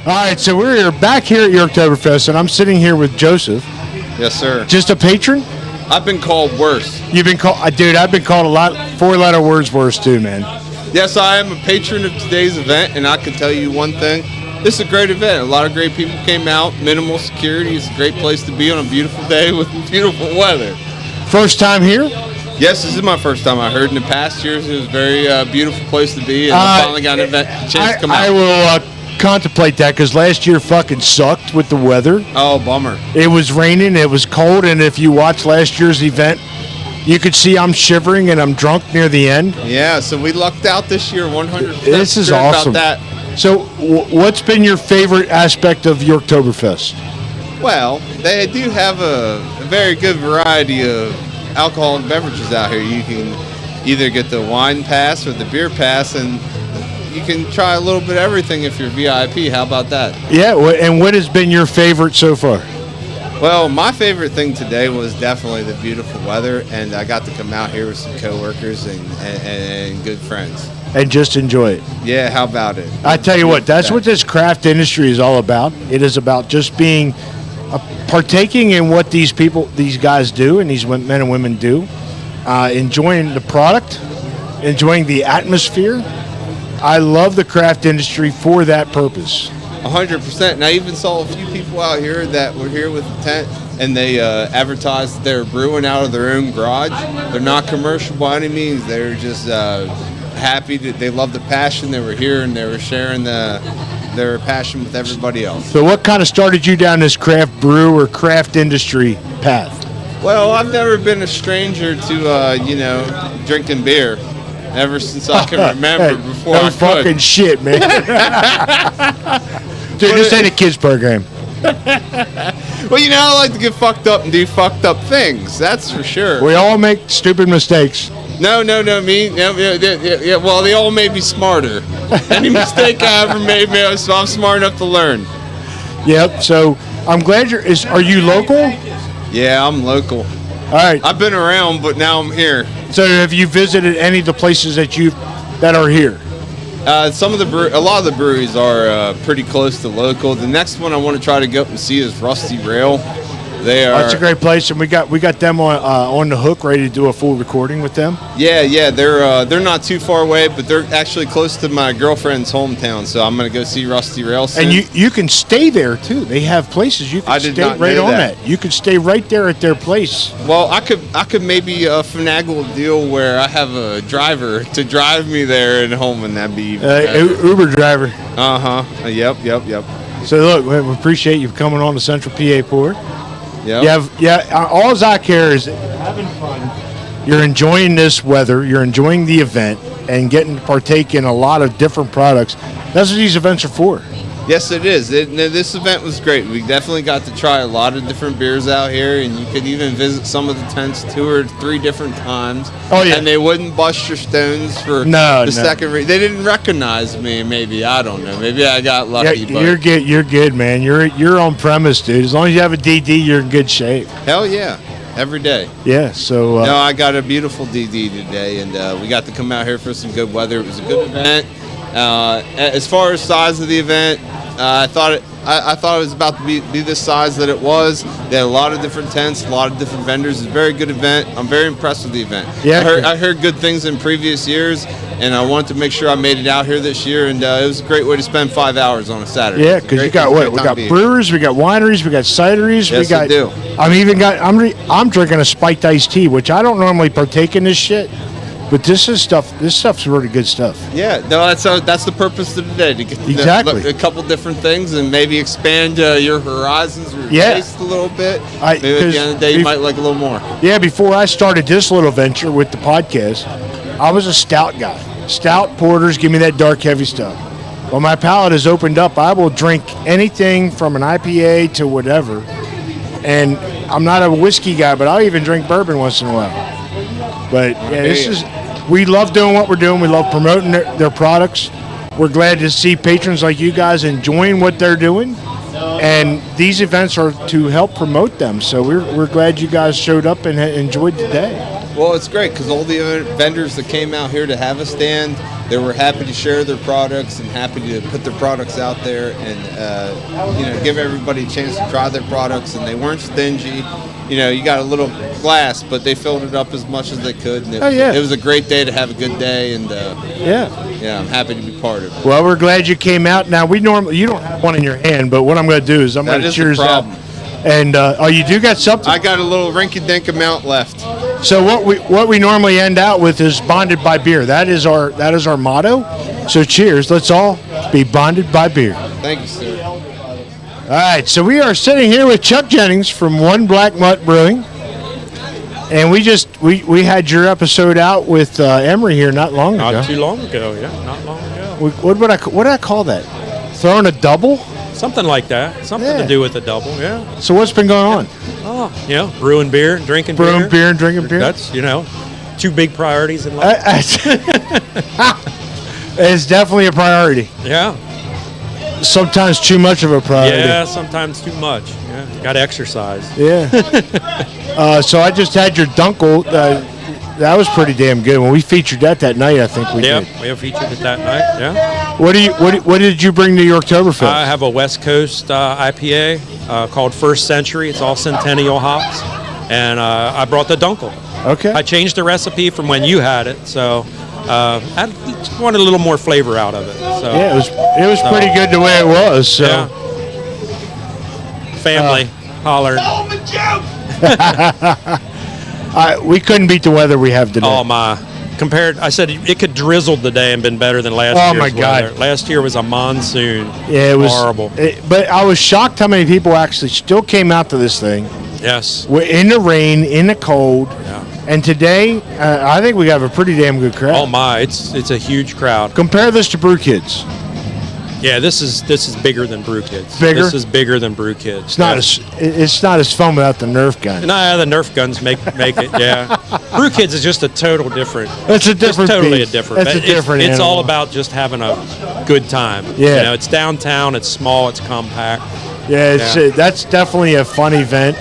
Speaker 1: All right, so we're back here at Yorktoberfest, and I'm sitting here with Joseph.
Speaker 3: Yes, sir.
Speaker 1: Just a patron?
Speaker 3: I've been called worse.
Speaker 1: You've been called, dude. I've been called a lot, 4-letter words worse too, man.
Speaker 3: Yes, I am a patron of today's event, and I can tell you one thing. This is a great event. A lot of great people came out. Minimal security. It's a great place to be on a beautiful day with beautiful weather.
Speaker 1: First time here?
Speaker 3: Yes, this is my first time. I heard in the past years it was a very beautiful place to be, and I finally got a chance to come out.
Speaker 1: I will contemplate that because last year fucking sucked with the weather.
Speaker 3: Oh, bummer.
Speaker 1: It was raining. It was cold, and if you watched last year's event, you could see I'm shivering and I'm drunk near the end.
Speaker 3: Yeah, so we lucked out this year 100%.
Speaker 1: This is
Speaker 3: sure
Speaker 1: awesome.
Speaker 3: About that.
Speaker 1: So what's been your favorite aspect of Yorktoberfest?
Speaker 3: Well, they do have a very good variety of alcoholic beverages out here. You can either get the wine pass or the beer pass, and you can try a little bit of everything if you're VIP. How about that?
Speaker 1: Yeah, and what has been your favorite so far?
Speaker 3: Well, my favorite thing today was definitely the beautiful weather, and I got to come out here with some coworkers and good friends.
Speaker 1: And just enjoy it.
Speaker 3: Yeah, how about it?
Speaker 1: I tell you what, that's what this craft industry is all about. It is about just being partaking in what these guys do, and these men and women do, enjoying the product, enjoying the atmosphere. I love the craft industry for that purpose.
Speaker 3: 100%. And I even saw a few people out here that were here with the tent, and they advertised that they're brewing out of their own garage. They're not commercial by any means. They're just happy that they love the passion. They were here and they were sharing their passion with everybody else.
Speaker 1: So what kind of started you down this craft brew or craft industry path?
Speaker 3: Well, I've never been a stranger to, drinking beer. Ever since I can remember before I could.
Speaker 1: Fucking shit, man. Dude, this ain't a kids program.
Speaker 3: Well, I like to get fucked up and do fucked up things. That's for sure.
Speaker 1: We all make stupid mistakes.
Speaker 3: No, me. Yeah, well, they all made me smarter. Any mistake I ever made, so I'm smart enough to learn.
Speaker 1: Yep. So I'm glad are you local?
Speaker 3: Yeah, I'm local.
Speaker 1: All right.
Speaker 3: I've been around, but now I'm here.
Speaker 1: So have you visited any of the places that are here?
Speaker 3: A lot of the breweries are pretty close to local. The next one I want to try to go up and see is Rusty Rail.
Speaker 1: That's a great place, and we got them on the hook, ready to do a full recording with them.
Speaker 3: Yeah, they're not too far away, but they're actually close to my girlfriend's hometown, so I'm gonna go see Rusty Rail soon.
Speaker 1: And you can stay there too. They have places you can stay right on that. You can stay right there at their place.
Speaker 3: Well, I could maybe finagle a deal where I have a driver to drive me there and home, and that'd be
Speaker 1: Uber driver.
Speaker 3: Yep.
Speaker 1: So look, we appreciate you coming on the Central PA Port.
Speaker 3: Yeah.
Speaker 1: All I care is having fun. You're enjoying this weather. You're enjoying the event and getting to partake in a lot of different products. That's what these events are for.
Speaker 3: Yes, it is. This event was great. We definitely got to try a lot of different beers out here, and you could even visit some of the tents 2 or 3 different times.
Speaker 1: Oh, yeah.
Speaker 3: And they wouldn't bust your stones for second. They didn't recognize me. Maybe, I don't know. Maybe I got lucky.
Speaker 1: Yeah, you're good, man. You're on premise, dude. As long as you have a DD, you're in good shape.
Speaker 3: Hell yeah. Every day.
Speaker 1: Yeah, so...
Speaker 3: no, I got a beautiful DD today, and we got to come out here for some good weather. It was a good event. As far as size of the event, I thought it was about to be this size that it was. They had a lot of different tents, a lot of different vendors. It's a very good event. I'm very impressed with the event.
Speaker 1: Yeah,
Speaker 3: I heard good things in previous years, and I wanted to make sure I made it out here this year. And it was a great way to spend 5 hours on a Saturday.
Speaker 1: Yeah, because you got what? We got brewers, we got wineries, we got cideries.
Speaker 3: Yes, I do.
Speaker 1: I'm drinking a spiked iced tea, which I don't normally partake in this shit. But this stuff's really good stuff.
Speaker 3: Yeah, no, that's the purpose of today, to get
Speaker 1: exactly
Speaker 3: a couple different things and maybe expand your horizons or your taste a little bit. Maybe at the end of the day you might like a little more.
Speaker 1: Yeah, before I started this little venture with the podcast, I was a stout guy. Stout porters, give me that dark heavy stuff. Well, my palate has opened up. I will drink anything from an IPA to whatever. And I'm not a whiskey guy, but I'll even drink bourbon once in a while. But yeah, we love doing what we're doing. We love promoting their products. We're glad to see patrons like you guys enjoying what they're doing. And these events are to help promote them. So we're glad you guys showed up and enjoyed the day.
Speaker 3: Well, it's great because all the vendors that came out here to have a stand, they were happy to share their products and happy to put their products out there and give everybody a chance to try their products. And they weren't stingy. You got a little glass, but they filled it up as much as they could. And it was a great day to have a good day. And I'm happy to be part of it.
Speaker 1: Well, we're glad you came out. Now you don't have one in your hand, but what I'm going to do is I'm going to cheers out. And you do got something?
Speaker 3: I got a little rinky-dink amount left.
Speaker 1: So what we normally end out with is bonded by beer. That is our motto. So cheers. Let's all be bonded by beer.
Speaker 3: Thank you, sir.
Speaker 1: All right, so we are sitting here with Chuck Jennings from One Black Mutt Brewing, and we had your episode out with Emery here not long ago.
Speaker 15: Not too long ago, yeah, not long ago.
Speaker 1: What did I call that? Throwing a double?
Speaker 15: Something like that. Something to do with a double, yeah.
Speaker 1: So what's been going on?
Speaker 15: Oh, brewing beer and drinking beer.
Speaker 1: Brewing beer and drinking beer.
Speaker 15: That's 2 big priorities in life.
Speaker 1: It's definitely a priority.
Speaker 15: Yeah.
Speaker 1: Sometimes too much of a priority.
Speaker 15: Yeah, sometimes too much. Yeah, got to exercise.
Speaker 1: Yeah. So I just had your Dunkel. That was pretty damn good. When we featured that night, I think we did.
Speaker 15: We have featured it that night. Yeah.
Speaker 1: What did you bring to Yorktoberfest?
Speaker 15: I have a West Coast IPA called First Century. It's all Centennial hops, and I brought the Dunkel.
Speaker 1: Okay.
Speaker 15: I changed the recipe from when you had it, so I just wanted a little more flavor out of it. So
Speaker 1: yeah, it was pretty good the way it was. So.
Speaker 15: Yeah. Family hollered.
Speaker 1: We couldn't beat the weather we have today.
Speaker 15: Oh my! I said it could drizzle today and been better than last year's
Speaker 1: Oh my God!
Speaker 15: weather. Last year was a monsoon.
Speaker 1: Yeah, it was
Speaker 15: horrible.
Speaker 1: But I was shocked how many people actually still came out to this thing.
Speaker 15: Yes.
Speaker 1: We're in the rain, in the cold.
Speaker 15: Yeah.
Speaker 1: And today, I think we have a pretty damn good crowd.
Speaker 15: Oh my! It's a huge crowd.
Speaker 1: Compare this to Brew Kids.
Speaker 15: Yeah, this is bigger than Brew Kids.
Speaker 1: Bigger?
Speaker 15: This is bigger than Brew Kids.
Speaker 1: It's not as fun without the Nerf gun.
Speaker 15: No, the Nerf guns make it. Yeah, Brew Kids is just a total different.
Speaker 1: It's a different.
Speaker 15: It's totally
Speaker 1: beast.
Speaker 15: a different.
Speaker 1: It's a different.
Speaker 15: It's all
Speaker 1: animal.
Speaker 15: about just having a good time.
Speaker 1: Yeah.
Speaker 15: It's downtown. It's small. It's compact.
Speaker 1: Yeah, that's definitely a fun event.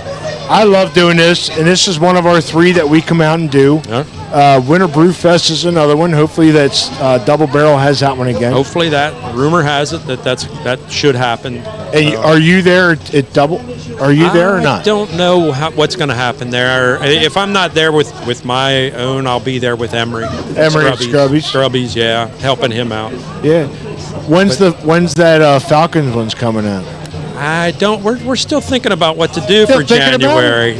Speaker 1: I love doing this, and this is one of our 3 that we come out and do.
Speaker 15: Yeah.
Speaker 1: Winter Brew Fest is another one. Hopefully, that's Double Barrel has that one again.
Speaker 15: Hopefully, that rumor has it that should happen.
Speaker 1: And are you there at Double? Are you there or not?
Speaker 15: I don't know what's going to happen there. If I'm not there with my own, I'll be there with Emery. Scrubbies, yeah, helping him out.
Speaker 1: Yeah. When's that Falcons one's coming out?
Speaker 15: I don't. We're still thinking about what to do for January.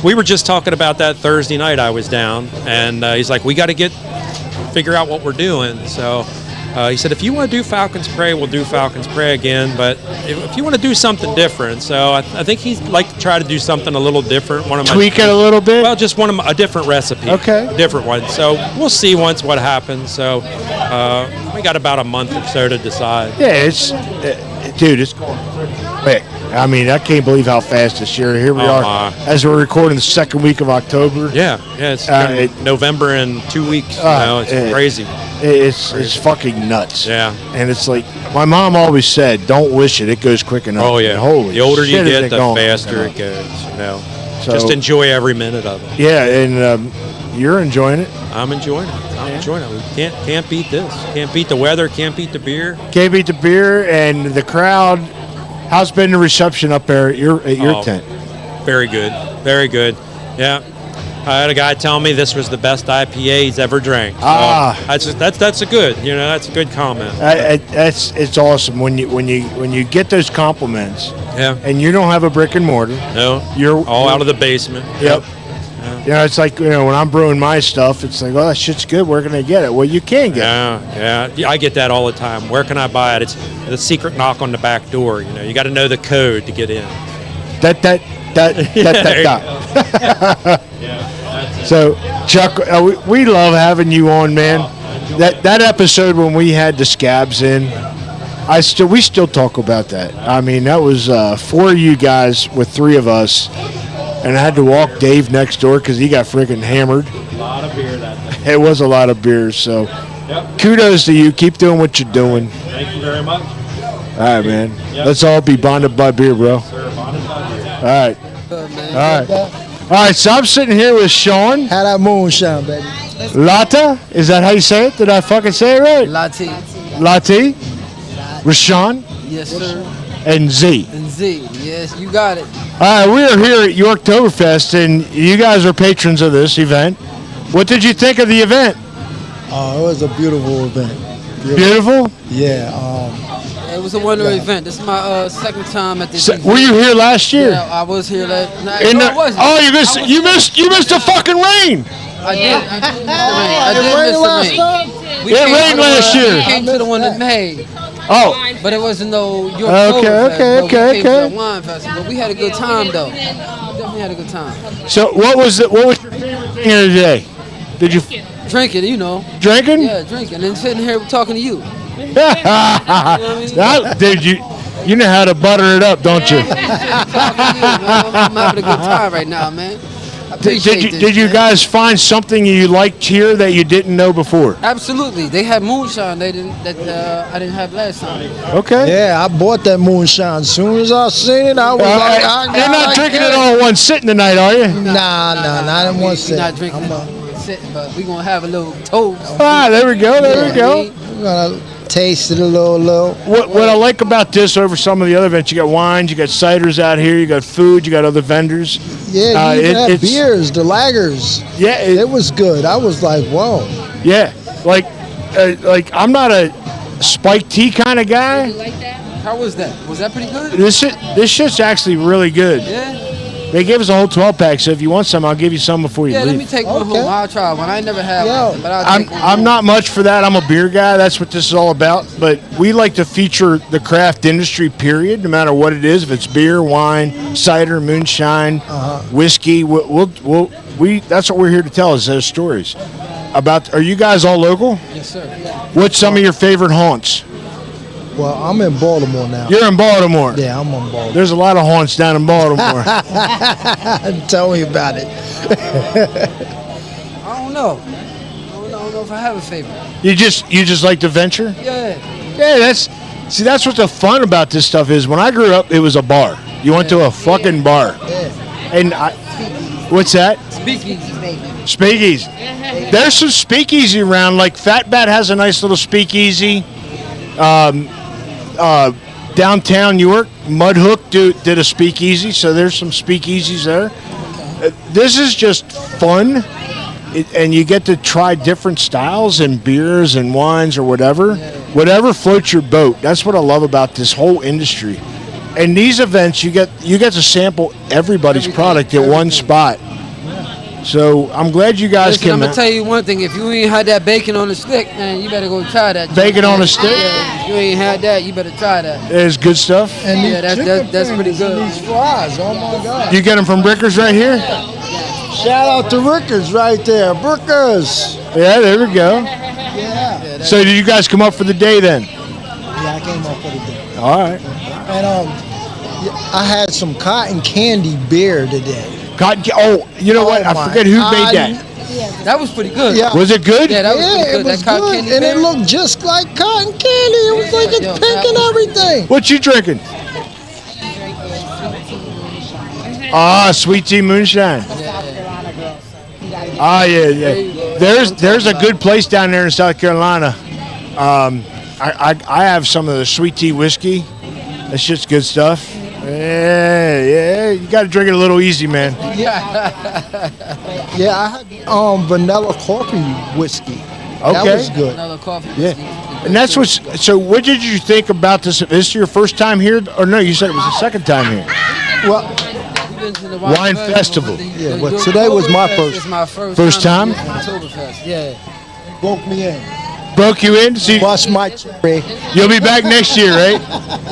Speaker 15: We were just talking about that Thursday night. I was down, and he's like, "We got to figure out what we're doing." So he said, "If you want to do Falcons Prey, we'll do Falcons Prey again. But if you want to do something different, so I think he'd like to try to do something a little different.
Speaker 1: Tweak it a little bit.
Speaker 15: Well, just a different recipe.
Speaker 1: Okay.
Speaker 15: A different one. So we'll see once what happens. So we got about a month or so to decide.
Speaker 1: Yeah, it's going quick. I mean, I can't believe how fast this year. Here we are, as we're recording the second week of October.
Speaker 15: Yeah, it's November in 2 weeks. It's crazy.
Speaker 1: It's fucking nuts.
Speaker 15: Yeah,
Speaker 1: and it's like my mom always said, "Don't wish it; it goes quick enough."
Speaker 15: Oh yeah,
Speaker 1: holy.
Speaker 15: The older you
Speaker 1: shit,
Speaker 15: get, the faster it goes.
Speaker 1: So,
Speaker 15: just enjoy every minute of it.
Speaker 1: Yeah, and you're enjoying it.
Speaker 15: I'm enjoying it. Enjoying it. We can't beat this. Can't beat the weather. Can't beat the beer.
Speaker 1: Can't beat the beer and the crowd. How's been the reception up there at your tent?
Speaker 15: Very good. Very good. Yeah. I had a guy tell me this was the best IPA he's ever drank. So that's a good. That's a good comment.
Speaker 1: It's awesome when you get those compliments.
Speaker 15: Yeah.
Speaker 1: And you don't have a brick and mortar.
Speaker 15: No. You're out of the basement.
Speaker 1: Yep. It's like when I'm brewing my stuff, it's like, oh, that shit's good. Where can I get it? Well, you can get it.
Speaker 15: Yeah. I get that all the time. Where can I buy it? It's the secret knock on the back door. You got to know the code to get in.
Speaker 1: That. So, Chuck, we love having you on, man. That episode when we had the scabs in, we still talk about that. I mean, that was 4 of you guys with 3 of us. And I had to walk Dave next door because he got freaking hammered.
Speaker 15: A lot of beer that day.
Speaker 1: It was a lot of beer. So kudos to you. Keep doing what you're doing.
Speaker 15: Thank you very much.
Speaker 1: All right, man. Let's all be bonded by beer, bro.
Speaker 15: Yes, sir. Bonded by beer.
Speaker 1: All right. All right. All right. So I'm sitting here with Sean.
Speaker 16: How that moonshine, baby.
Speaker 1: Lata. Is that how you say it? Did I fucking say it right?
Speaker 16: Lati.
Speaker 1: Rashawn.
Speaker 16: Yes, sir.
Speaker 1: And Z.
Speaker 16: Yes, you got it.
Speaker 1: All right, we are here at Yorktoberfest, and you guys are patrons of this event. What did you think of the event?
Speaker 16: It was a beautiful event.
Speaker 1: Beautiful?
Speaker 16: Yeah.
Speaker 17: It was a wonderful event. This is my second time at this.
Speaker 1: Were you here last year?
Speaker 17: Yeah, I was here last.
Speaker 1: I wasn't. Oh, you missed the fucking rain.
Speaker 17: I did. I did miss the rain.
Speaker 1: It rained last year.
Speaker 17: We came to the one in May.
Speaker 1: Oh.
Speaker 17: But it wasn't no Yorktoberfest.
Speaker 1: Okay.
Speaker 17: We came to the wine festival. We had a good time though. Definitely had a good time.
Speaker 1: So what was your favorite thing here today? Did you
Speaker 17: drinking?
Speaker 1: Drinking?
Speaker 17: Yeah, drinking and sitting here talking to you.
Speaker 1: Dude, you know how to butter it up, don't you?
Speaker 17: I'm having a good time right now, man.
Speaker 16: appreciate
Speaker 1: you guys find something you liked here that you didn't know before?
Speaker 17: Absolutely. They had moonshine I didn't have last time.
Speaker 1: Okay.
Speaker 16: Yeah, I bought that moonshine. As soon as I seen it, I was like,
Speaker 1: you're not drinking it all in one sitting tonight, are you?
Speaker 16: Nah, not in one
Speaker 17: We're
Speaker 16: sitting.
Speaker 17: not drinking sitting, but we're going to have a little toast.
Speaker 1: There we go. There we go.
Speaker 16: We're going to taste it a little.
Speaker 1: What I like about this over some of the other events, you got wines, you got ciders out here, you got food, you got other vendors.
Speaker 16: Yeah, you even had beers, the lagers.
Speaker 1: Yeah.
Speaker 16: It was good. I was like, whoa.
Speaker 1: Yeah. Like I'm not a spiked tea kind of guy.
Speaker 17: You like that? How was that? Was that pretty good?
Speaker 1: This shit's actually really good.
Speaker 17: Yeah.
Speaker 1: They gave us a whole 12-pack, so if you want some, I'll give you some before you leave.
Speaker 17: Let me take one home. I'll try one. I never had one, but I'll take one.
Speaker 1: I'm not much for that. I'm a beer guy. That's what this is all about. But we like to feature the craft industry, period, no matter what it is. If it's beer, wine, cider, moonshine, whiskey, that's what we're here to tell is those stories. Are you guys all local?
Speaker 17: Yes, sir.
Speaker 1: What's some of your favorite haunts?
Speaker 16: Well, I'm in Baltimore now.
Speaker 1: You're in Baltimore?
Speaker 16: Yeah, I'm in Baltimore.
Speaker 1: There's a lot of haunts down in Baltimore.
Speaker 16: Tell me about it.
Speaker 17: I don't know. I don't know if I have a favorite.
Speaker 1: You just like to venture?
Speaker 17: Yeah.
Speaker 1: Yeah, that's what the fun about this stuff is. When I grew up, it was a bar. You went to a fucking bar. And what's that?
Speaker 17: Speakeasy.
Speaker 1: Speakeasy. There's some speakeasy around. Like Fat Bat has a nice little speakeasy. Downtown York, Mud Hook did a speakeasy, so there's some speakeasies there. This is just fun, and you get to try different styles and beers and wines or whatever. Whatever floats your boat. That's what I love about this whole industry. And these events, you get to sample everybody's product at one spot. So I'm glad you guys
Speaker 17: Listen,
Speaker 1: came.
Speaker 17: I'm gonna tell you one thing. If you ain't had that bacon on the stick, man, you better go try that.
Speaker 1: Bacon on a stick?
Speaker 17: Yeah, if you ain't had that, you better try that.
Speaker 1: It's good stuff.
Speaker 16: And
Speaker 17: yeah, that's pretty good.
Speaker 16: These fries, oh my God.
Speaker 1: You get them from Brickers right here?
Speaker 16: Shout out to Rickers right there. Brickers.
Speaker 1: Yeah, there we go.
Speaker 16: Yeah.
Speaker 1: So did you guys come up for the day then?
Speaker 16: Yeah, I came up for the day.
Speaker 1: All right.
Speaker 16: And I had some cotton candy beer today.
Speaker 1: You know what? I forget who made that.
Speaker 17: That was pretty good.
Speaker 16: Yeah.
Speaker 1: Was it good?
Speaker 17: Yeah, that was pretty good.
Speaker 16: It was
Speaker 17: that cotton
Speaker 16: good,
Speaker 17: candy
Speaker 16: and
Speaker 17: beer?
Speaker 16: it looked just like cotton candy. It was like it's pink and everything.
Speaker 1: What you drinking? Sweet tea moonshine. Yeah. There's a good place down there in South Carolina. I have some of the sweet tea whiskey. That's just good stuff. Yeah, you got to drink it a little easy, man.
Speaker 16: Yeah, I had vanilla coffee whiskey.
Speaker 1: Okay.
Speaker 16: That was good.
Speaker 17: Vanilla coffee.
Speaker 1: Yeah. And that's so what did you think about this? Is this your first time here? Or no, you said it was the second time here.
Speaker 16: Well,
Speaker 1: Wine festival.
Speaker 16: Yeah, but today was my first.
Speaker 17: It's my first
Speaker 1: time?
Speaker 17: Yorktoberfest. Yeah.
Speaker 16: Broke me in.
Speaker 1: Broke you in? See,
Speaker 16: bust my cherry.
Speaker 1: You'll be back next year, right?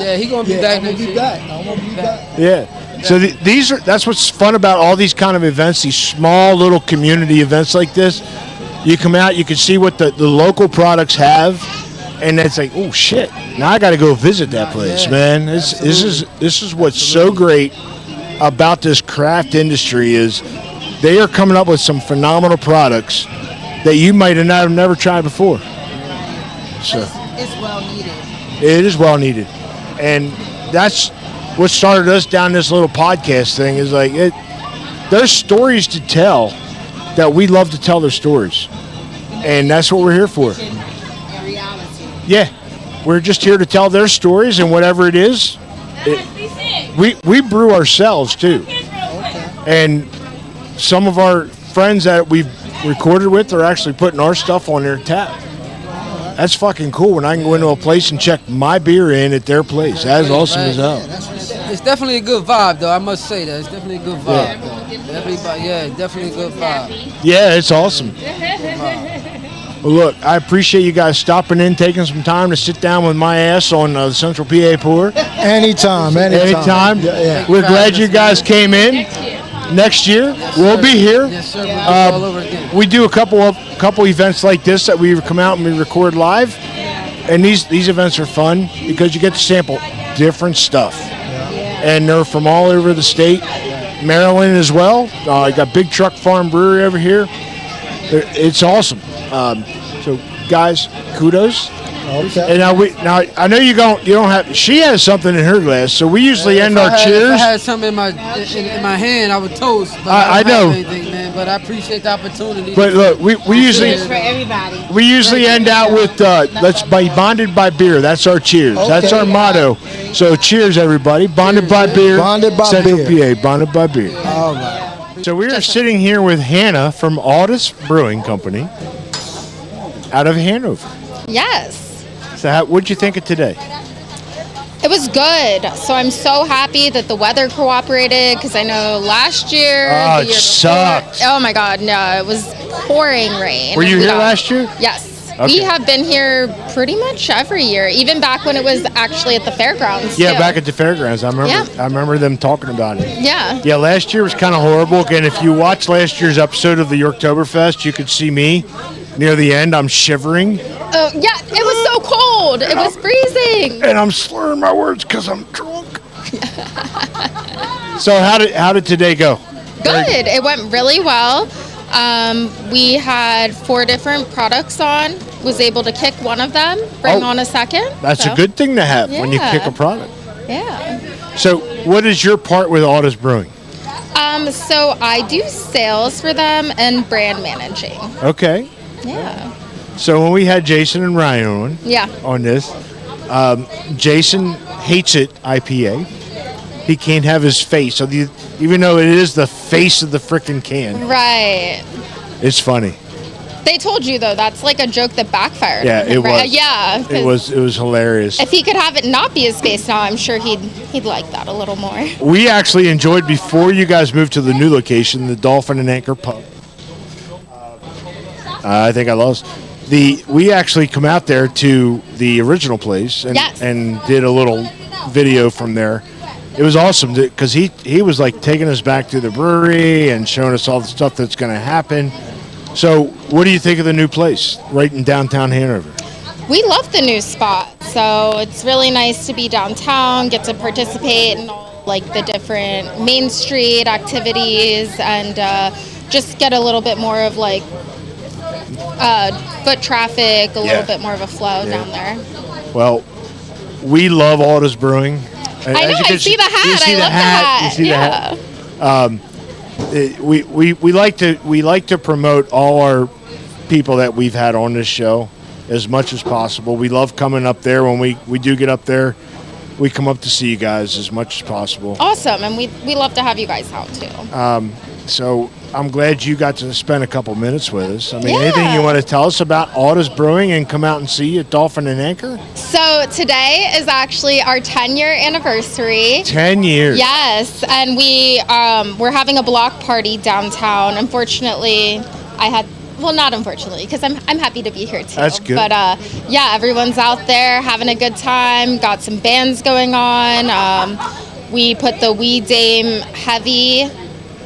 Speaker 17: Yeah, he gonna be back next year.
Speaker 16: I'm gonna be back.
Speaker 1: Yeah. So that's what's fun about all these kind of events, these small little community events like this. You come out, you can see what the local products have, and it's like, oh shit! Now I got to go visit that place, man. This is what's so great about this craft industry is they are coming up with some phenomenal products that you might have never tried before. So
Speaker 7: It's well needed.
Speaker 1: it is well needed, and that's what started us down this little podcast thing. Is like there's stories to tell that we love to tell their stories, and that's what we're here for. Yeah, we're just here to tell their stories, and whatever it is, we brew ourselves too, and some of our friends that we've recorded with are actually putting our stuff on their tap. That's fucking cool when I can go into a place and check my beer in at their place. That's awesome as hell.
Speaker 17: It's definitely a good vibe, though. I must say that. It's definitely a good vibe. Definitely a good vibe.
Speaker 1: Yeah, it's awesome. Well, look, I appreciate you guys stopping in, taking some time to sit down with my ass on the Central PA Pour.
Speaker 16: Anytime.
Speaker 1: Yeah. We're glad you guys came in. Next year, we'll be here.
Speaker 17: Yes, sir. We'll do all over again.
Speaker 1: We do a couple events like this that we come out and we record live, and these events are fun because you get to sample different stuff, and they're from all over the state. Maryland as well. You got Big Truck Farm Brewery over here. It's awesome. So, guys, kudos.
Speaker 16: Okay.
Speaker 1: And now I know you don't have. She has something in her glass, so we usually end our
Speaker 17: If
Speaker 1: cheers.
Speaker 17: I had something in my hand, I would toast. But
Speaker 1: I
Speaker 17: don't
Speaker 1: know.
Speaker 17: have anything, man. But I appreciate the opportunity.
Speaker 1: But look, we usually
Speaker 7: Cheers for everybody.
Speaker 1: we usually end out with let's be bonded by beer. That's our cheers.
Speaker 16: Okay.
Speaker 1: That's our motto. So cheers, everybody. Bonded by beer.
Speaker 16: Bonded by
Speaker 1: Central
Speaker 16: beer.
Speaker 1: PA. Bonded by beer.
Speaker 16: All right.
Speaker 1: So we are sitting here with Hannah from Aldous Brewing Company out of Hanover.
Speaker 18: Yes.
Speaker 1: So what'd you think of today?
Speaker 18: It was good. So I'm so happy that the weather cooperated because I know last year,
Speaker 1: Oh,
Speaker 18: the
Speaker 1: it
Speaker 18: year
Speaker 1: sucked.
Speaker 18: before, oh my God, no, it was pouring rain.
Speaker 1: Were you
Speaker 18: We
Speaker 1: here
Speaker 18: got-
Speaker 1: last year?
Speaker 18: Yes.
Speaker 1: Okay.
Speaker 18: We have been here pretty much every year, even back when it was actually at the fairgrounds.
Speaker 1: Yeah,
Speaker 18: too.
Speaker 1: back at the fairgrounds. I remember.
Speaker 18: Yeah.
Speaker 1: I remember them talking about it.
Speaker 18: Yeah.
Speaker 1: Yeah, last year was kind of horrible. Again, if you watch last year's episode of the Yorktoberfest, you could see me near the end. I'm shivering
Speaker 18: Oh, yeah, it was so cold. It was freezing.
Speaker 1: and I'm slurring my words because I'm drunk. So how did today go?
Speaker 18: Good. It went really well. We had 4 different products on. Was able to kick one of them, bring
Speaker 1: Oh,
Speaker 18: on a second.
Speaker 1: That's
Speaker 18: so,
Speaker 1: a good thing to have when you
Speaker 18: Yeah.
Speaker 1: kick a product.
Speaker 18: Yeah.
Speaker 1: So what is your part with Aldous Brewing?
Speaker 18: So I do sales for them and brand managing.
Speaker 1: Okay.
Speaker 18: Yeah.
Speaker 1: So when we had Jason and Ryan
Speaker 18: Yeah.
Speaker 1: on this, Jason hates it IPA. He can't have his face. So even though it is the face of the frickin' can,
Speaker 18: Right.
Speaker 1: it's funny.
Speaker 18: They told you though that's like a joke that backfired.
Speaker 1: Yeah,
Speaker 18: on him,
Speaker 1: it
Speaker 18: right?
Speaker 1: was.
Speaker 18: Yeah. 'Cause
Speaker 1: It was hilarious.
Speaker 18: If he could have it not be his face now, I'm sure he'd like that a little more.
Speaker 1: We actually enjoyed before you guys moved to the new location, the Dolphin and Anchor Pub. I think I lost. We actually come out there to the original place and did a little video from there. It was awesome because he was like taking us back to the brewery and showing us all the stuff that's going to happen. So, what do you think of the new place right in downtown Hanover?
Speaker 18: We love the new spot, so it's really nice to be downtown, get to participate in all like the different Main Street activities, and just get a little bit more of like foot traffic, a little bit more of a flow down there.
Speaker 1: Well, we love Aldous Brewing.
Speaker 18: I know. I see the hat.
Speaker 1: You see
Speaker 18: I
Speaker 1: the
Speaker 18: love
Speaker 1: hat. You see
Speaker 18: yeah.
Speaker 1: the hat. We like to promote all our people that we've had on this show as much as possible. We love coming up there. When we do get up there, we come up to see you guys as much as possible.
Speaker 18: Awesome, and we love to have you guys out too.
Speaker 1: So I'm glad you got to spend a couple minutes with us. I mean,
Speaker 18: Yeah.
Speaker 1: anything you want to tell us about Aldous Brewing and come out and see you at Dolphin and Anchor?
Speaker 18: So today is actually our 10-year anniversary.
Speaker 1: 10 years.
Speaker 18: Yes, and we're having a block party downtown. Unfortunately, not unfortunately, because I'm happy to be here too.
Speaker 1: That's good.
Speaker 18: But yeah, everyone's out there having a good time. Got some bands going on. We put the Wee Dame Heavy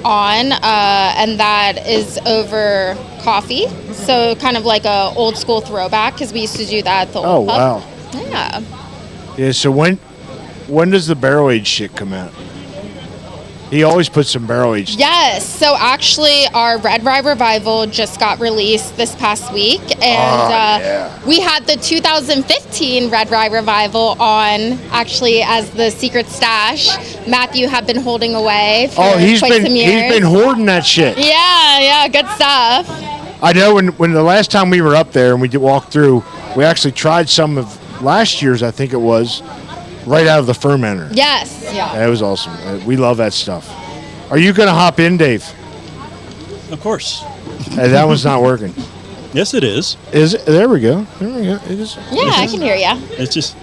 Speaker 18: on, and that is over coffee. So kind of like a old school throwback because we used to do that at the old pub.
Speaker 1: Wow.
Speaker 18: Yeah.
Speaker 1: Yeah, so when does the barrel age shit come out? He always puts some barrel aged.
Speaker 18: Yes. So actually, our Red Rye Revival just got released this past week, and we had the 2015 Red Rye Revival on actually as the secret stash. Matthew had been holding away for
Speaker 1: He's
Speaker 18: quite some years.
Speaker 1: been hoarding that shit.
Speaker 18: Yeah, good stuff.
Speaker 1: I know when the last time we were up there and we did walk through, we actually tried some of last year's, I think it was, right out of the fermenter.
Speaker 18: Yes. Yeah.
Speaker 1: That was awesome. We love that stuff. Are you going to hop in, Dave?
Speaker 2: Of course.
Speaker 1: Hey, that one's not working.
Speaker 2: Yes, it is.
Speaker 1: Is it? There we go. There we go. It is.
Speaker 18: Yeah, I can hear you.
Speaker 2: It's just,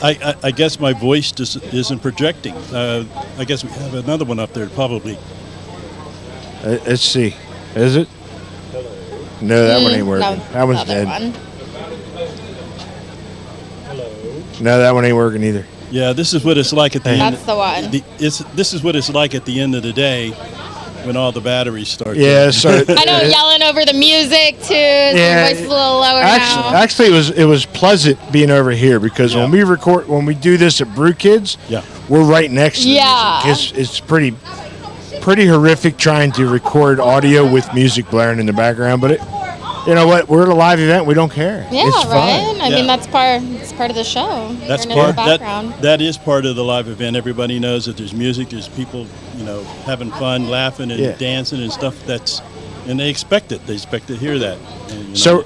Speaker 2: I guess my voice just isn't projecting. I guess we have another one up there probably.
Speaker 1: Let's see. Is it? No, that one ain't working.
Speaker 18: No,
Speaker 1: that one's
Speaker 18: other
Speaker 1: dead.
Speaker 18: one.
Speaker 1: No, that one ain't working either.
Speaker 2: Yeah, this is what it's like at the end.
Speaker 18: That's the one.
Speaker 2: This is what it's like at the end of the day when all the batteries start.
Speaker 1: Yeah, so
Speaker 18: I know, yelling over the music too. So your voice is a little lower now.
Speaker 1: Actually, it was pleasant being over here because when when we do this at Brew Kids, we're right next to the
Speaker 18: Yeah.
Speaker 1: music. It's pretty pretty horrific trying to record audio with music blaring in the background, but you know what? We're at a live event. We don't care.
Speaker 18: Yeah,
Speaker 1: it's
Speaker 18: right.
Speaker 1: fun.
Speaker 18: I mean, it's part of the show.
Speaker 2: That's
Speaker 18: Hearing it in
Speaker 2: part
Speaker 18: the background.
Speaker 2: that is part of the live event. Everybody knows that there's music, there's people, having fun, laughing and dancing and stuff. And they expect it. They expect to hear that.
Speaker 1: So,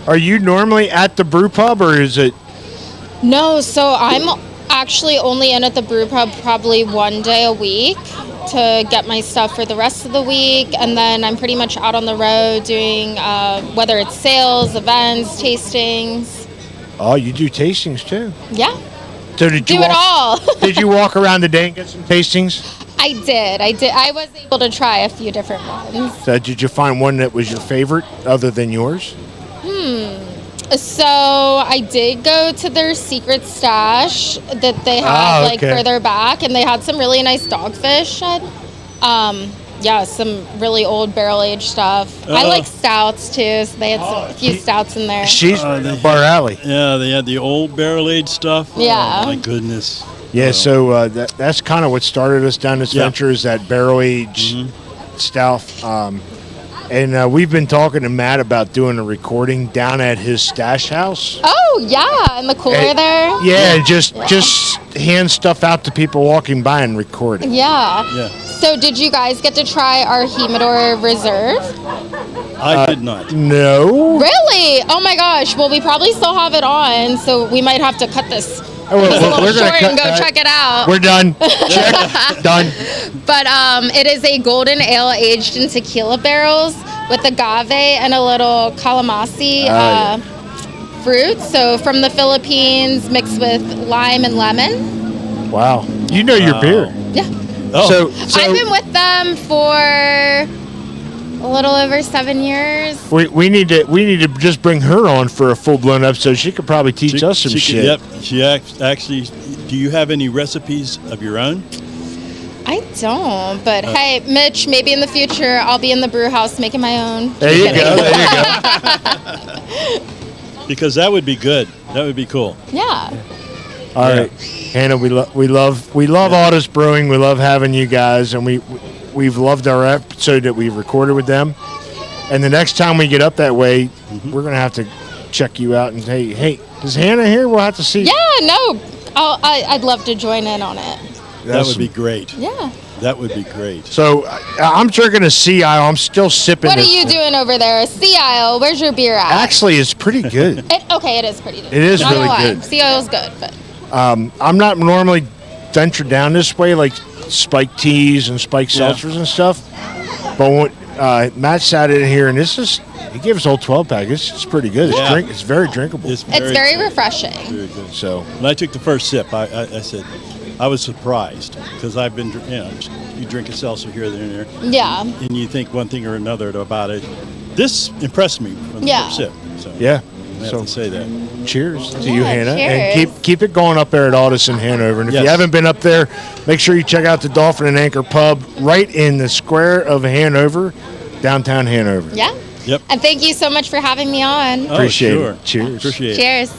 Speaker 1: are you normally at the brew pub, or is it?
Speaker 18: No, so I'm actually only in at the brew pub probably one day a week to get my stuff for the rest of the week, and then I'm pretty much out on the road doing whether it's sales, events, tastings.
Speaker 1: Oh, you do tastings too?
Speaker 18: Yeah.
Speaker 1: So did you
Speaker 18: do it all.
Speaker 1: Did you walk around the day and get some tastings?
Speaker 18: I did. I was able to try a few different ones.
Speaker 1: So did you find one that was your favorite other than yours?
Speaker 18: So I did go to their secret stash that they had further back, and they had some really nice dogfish. Some really old barrel aged stuff. I like stouts too, so they had a few stouts in there.
Speaker 1: She's bar alley.
Speaker 2: Yeah, they had the old barrel aged stuff.
Speaker 18: Yeah.
Speaker 2: Oh, my goodness.
Speaker 1: Yeah, so that's kind of what started us down this venture is that barrel aged stout. And we've been talking to Matt about doing a recording down at his stash house.
Speaker 18: Oh yeah, in the cooler there.
Speaker 1: Yeah, just hand stuff out to people walking by and record it.
Speaker 18: Yeah. So did you guys get to try our Humidor Reserve?
Speaker 2: I did not.
Speaker 1: No.
Speaker 18: Really? Oh my gosh. Well, we probably still have it on, so we might have to cut this.
Speaker 1: We're
Speaker 18: little
Speaker 1: gonna
Speaker 18: short and go check it out.
Speaker 1: We're done. Check. Done.
Speaker 18: But it is a golden ale aged in tequila barrels with agave and a little calamasi fruit. So from the Philippines, mixed with lime and lemon.
Speaker 1: Wow. You know your beer.
Speaker 18: Yeah.
Speaker 1: So
Speaker 18: I've been with them for a little over 7 years.
Speaker 1: we need to just bring her on for a full blown episode. She could probably teach us some shit.
Speaker 2: Yep. She actually. Do you have any recipes of your own?
Speaker 18: I don't, but hey, Mitch, maybe in the future I'll be in the brew house making my own.
Speaker 1: There you go. There you go.
Speaker 2: Because that would be good. That would be cool.
Speaker 18: Yeah.
Speaker 1: All right, Hannah, we love Autos Brewing. We love having you guys, and we've loved our episode that we recorded with them. And the next time we get up that way, we're gonna have to check you out and say, hey, is Hannah here? We'll have to see.
Speaker 18: Yeah, no, I'd love to join in on it.
Speaker 2: That would be great.
Speaker 18: Yeah.
Speaker 2: That would be great.
Speaker 1: So I'm drinking a Sea Isle. I'm still sipping.
Speaker 18: What are you doing over there? Sea Isle, where's your beer at?
Speaker 1: Actually, it's pretty good.
Speaker 18: It is pretty good.
Speaker 1: It is
Speaker 18: Not
Speaker 1: really
Speaker 18: gonna lie.
Speaker 1: good.
Speaker 18: Sea Isle's good, but
Speaker 1: I'm not normally ventured down this way, like spiked teas and spiked seltzers and stuff. But when Matt sat in here, and he gave us a whole 12 pack. It's pretty good. It's very drinkable.
Speaker 18: it's very refreshing.
Speaker 2: Very good.
Speaker 1: So
Speaker 2: when I took the first sip, I said, I was surprised because I've been, you drink a seltzer here, there, and there.
Speaker 18: Yeah.
Speaker 2: And you think one thing or another about it. This impressed me from the first sip. So
Speaker 1: yeah.
Speaker 2: I have to say that.
Speaker 1: Cheers to you, Hannah.
Speaker 18: cheers.
Speaker 1: And keep it going up there at Aldous in Hanover. And if you haven't been up there, make sure you check out the Dolphin and Anchor Pub right in the square of Hanover, downtown Hanover.
Speaker 18: Yeah.
Speaker 2: Yep.
Speaker 18: And thank you so much for having me on.
Speaker 1: Appreciate
Speaker 2: sure.
Speaker 1: it. Cheers.
Speaker 2: Appreciate it.
Speaker 18: Cheers.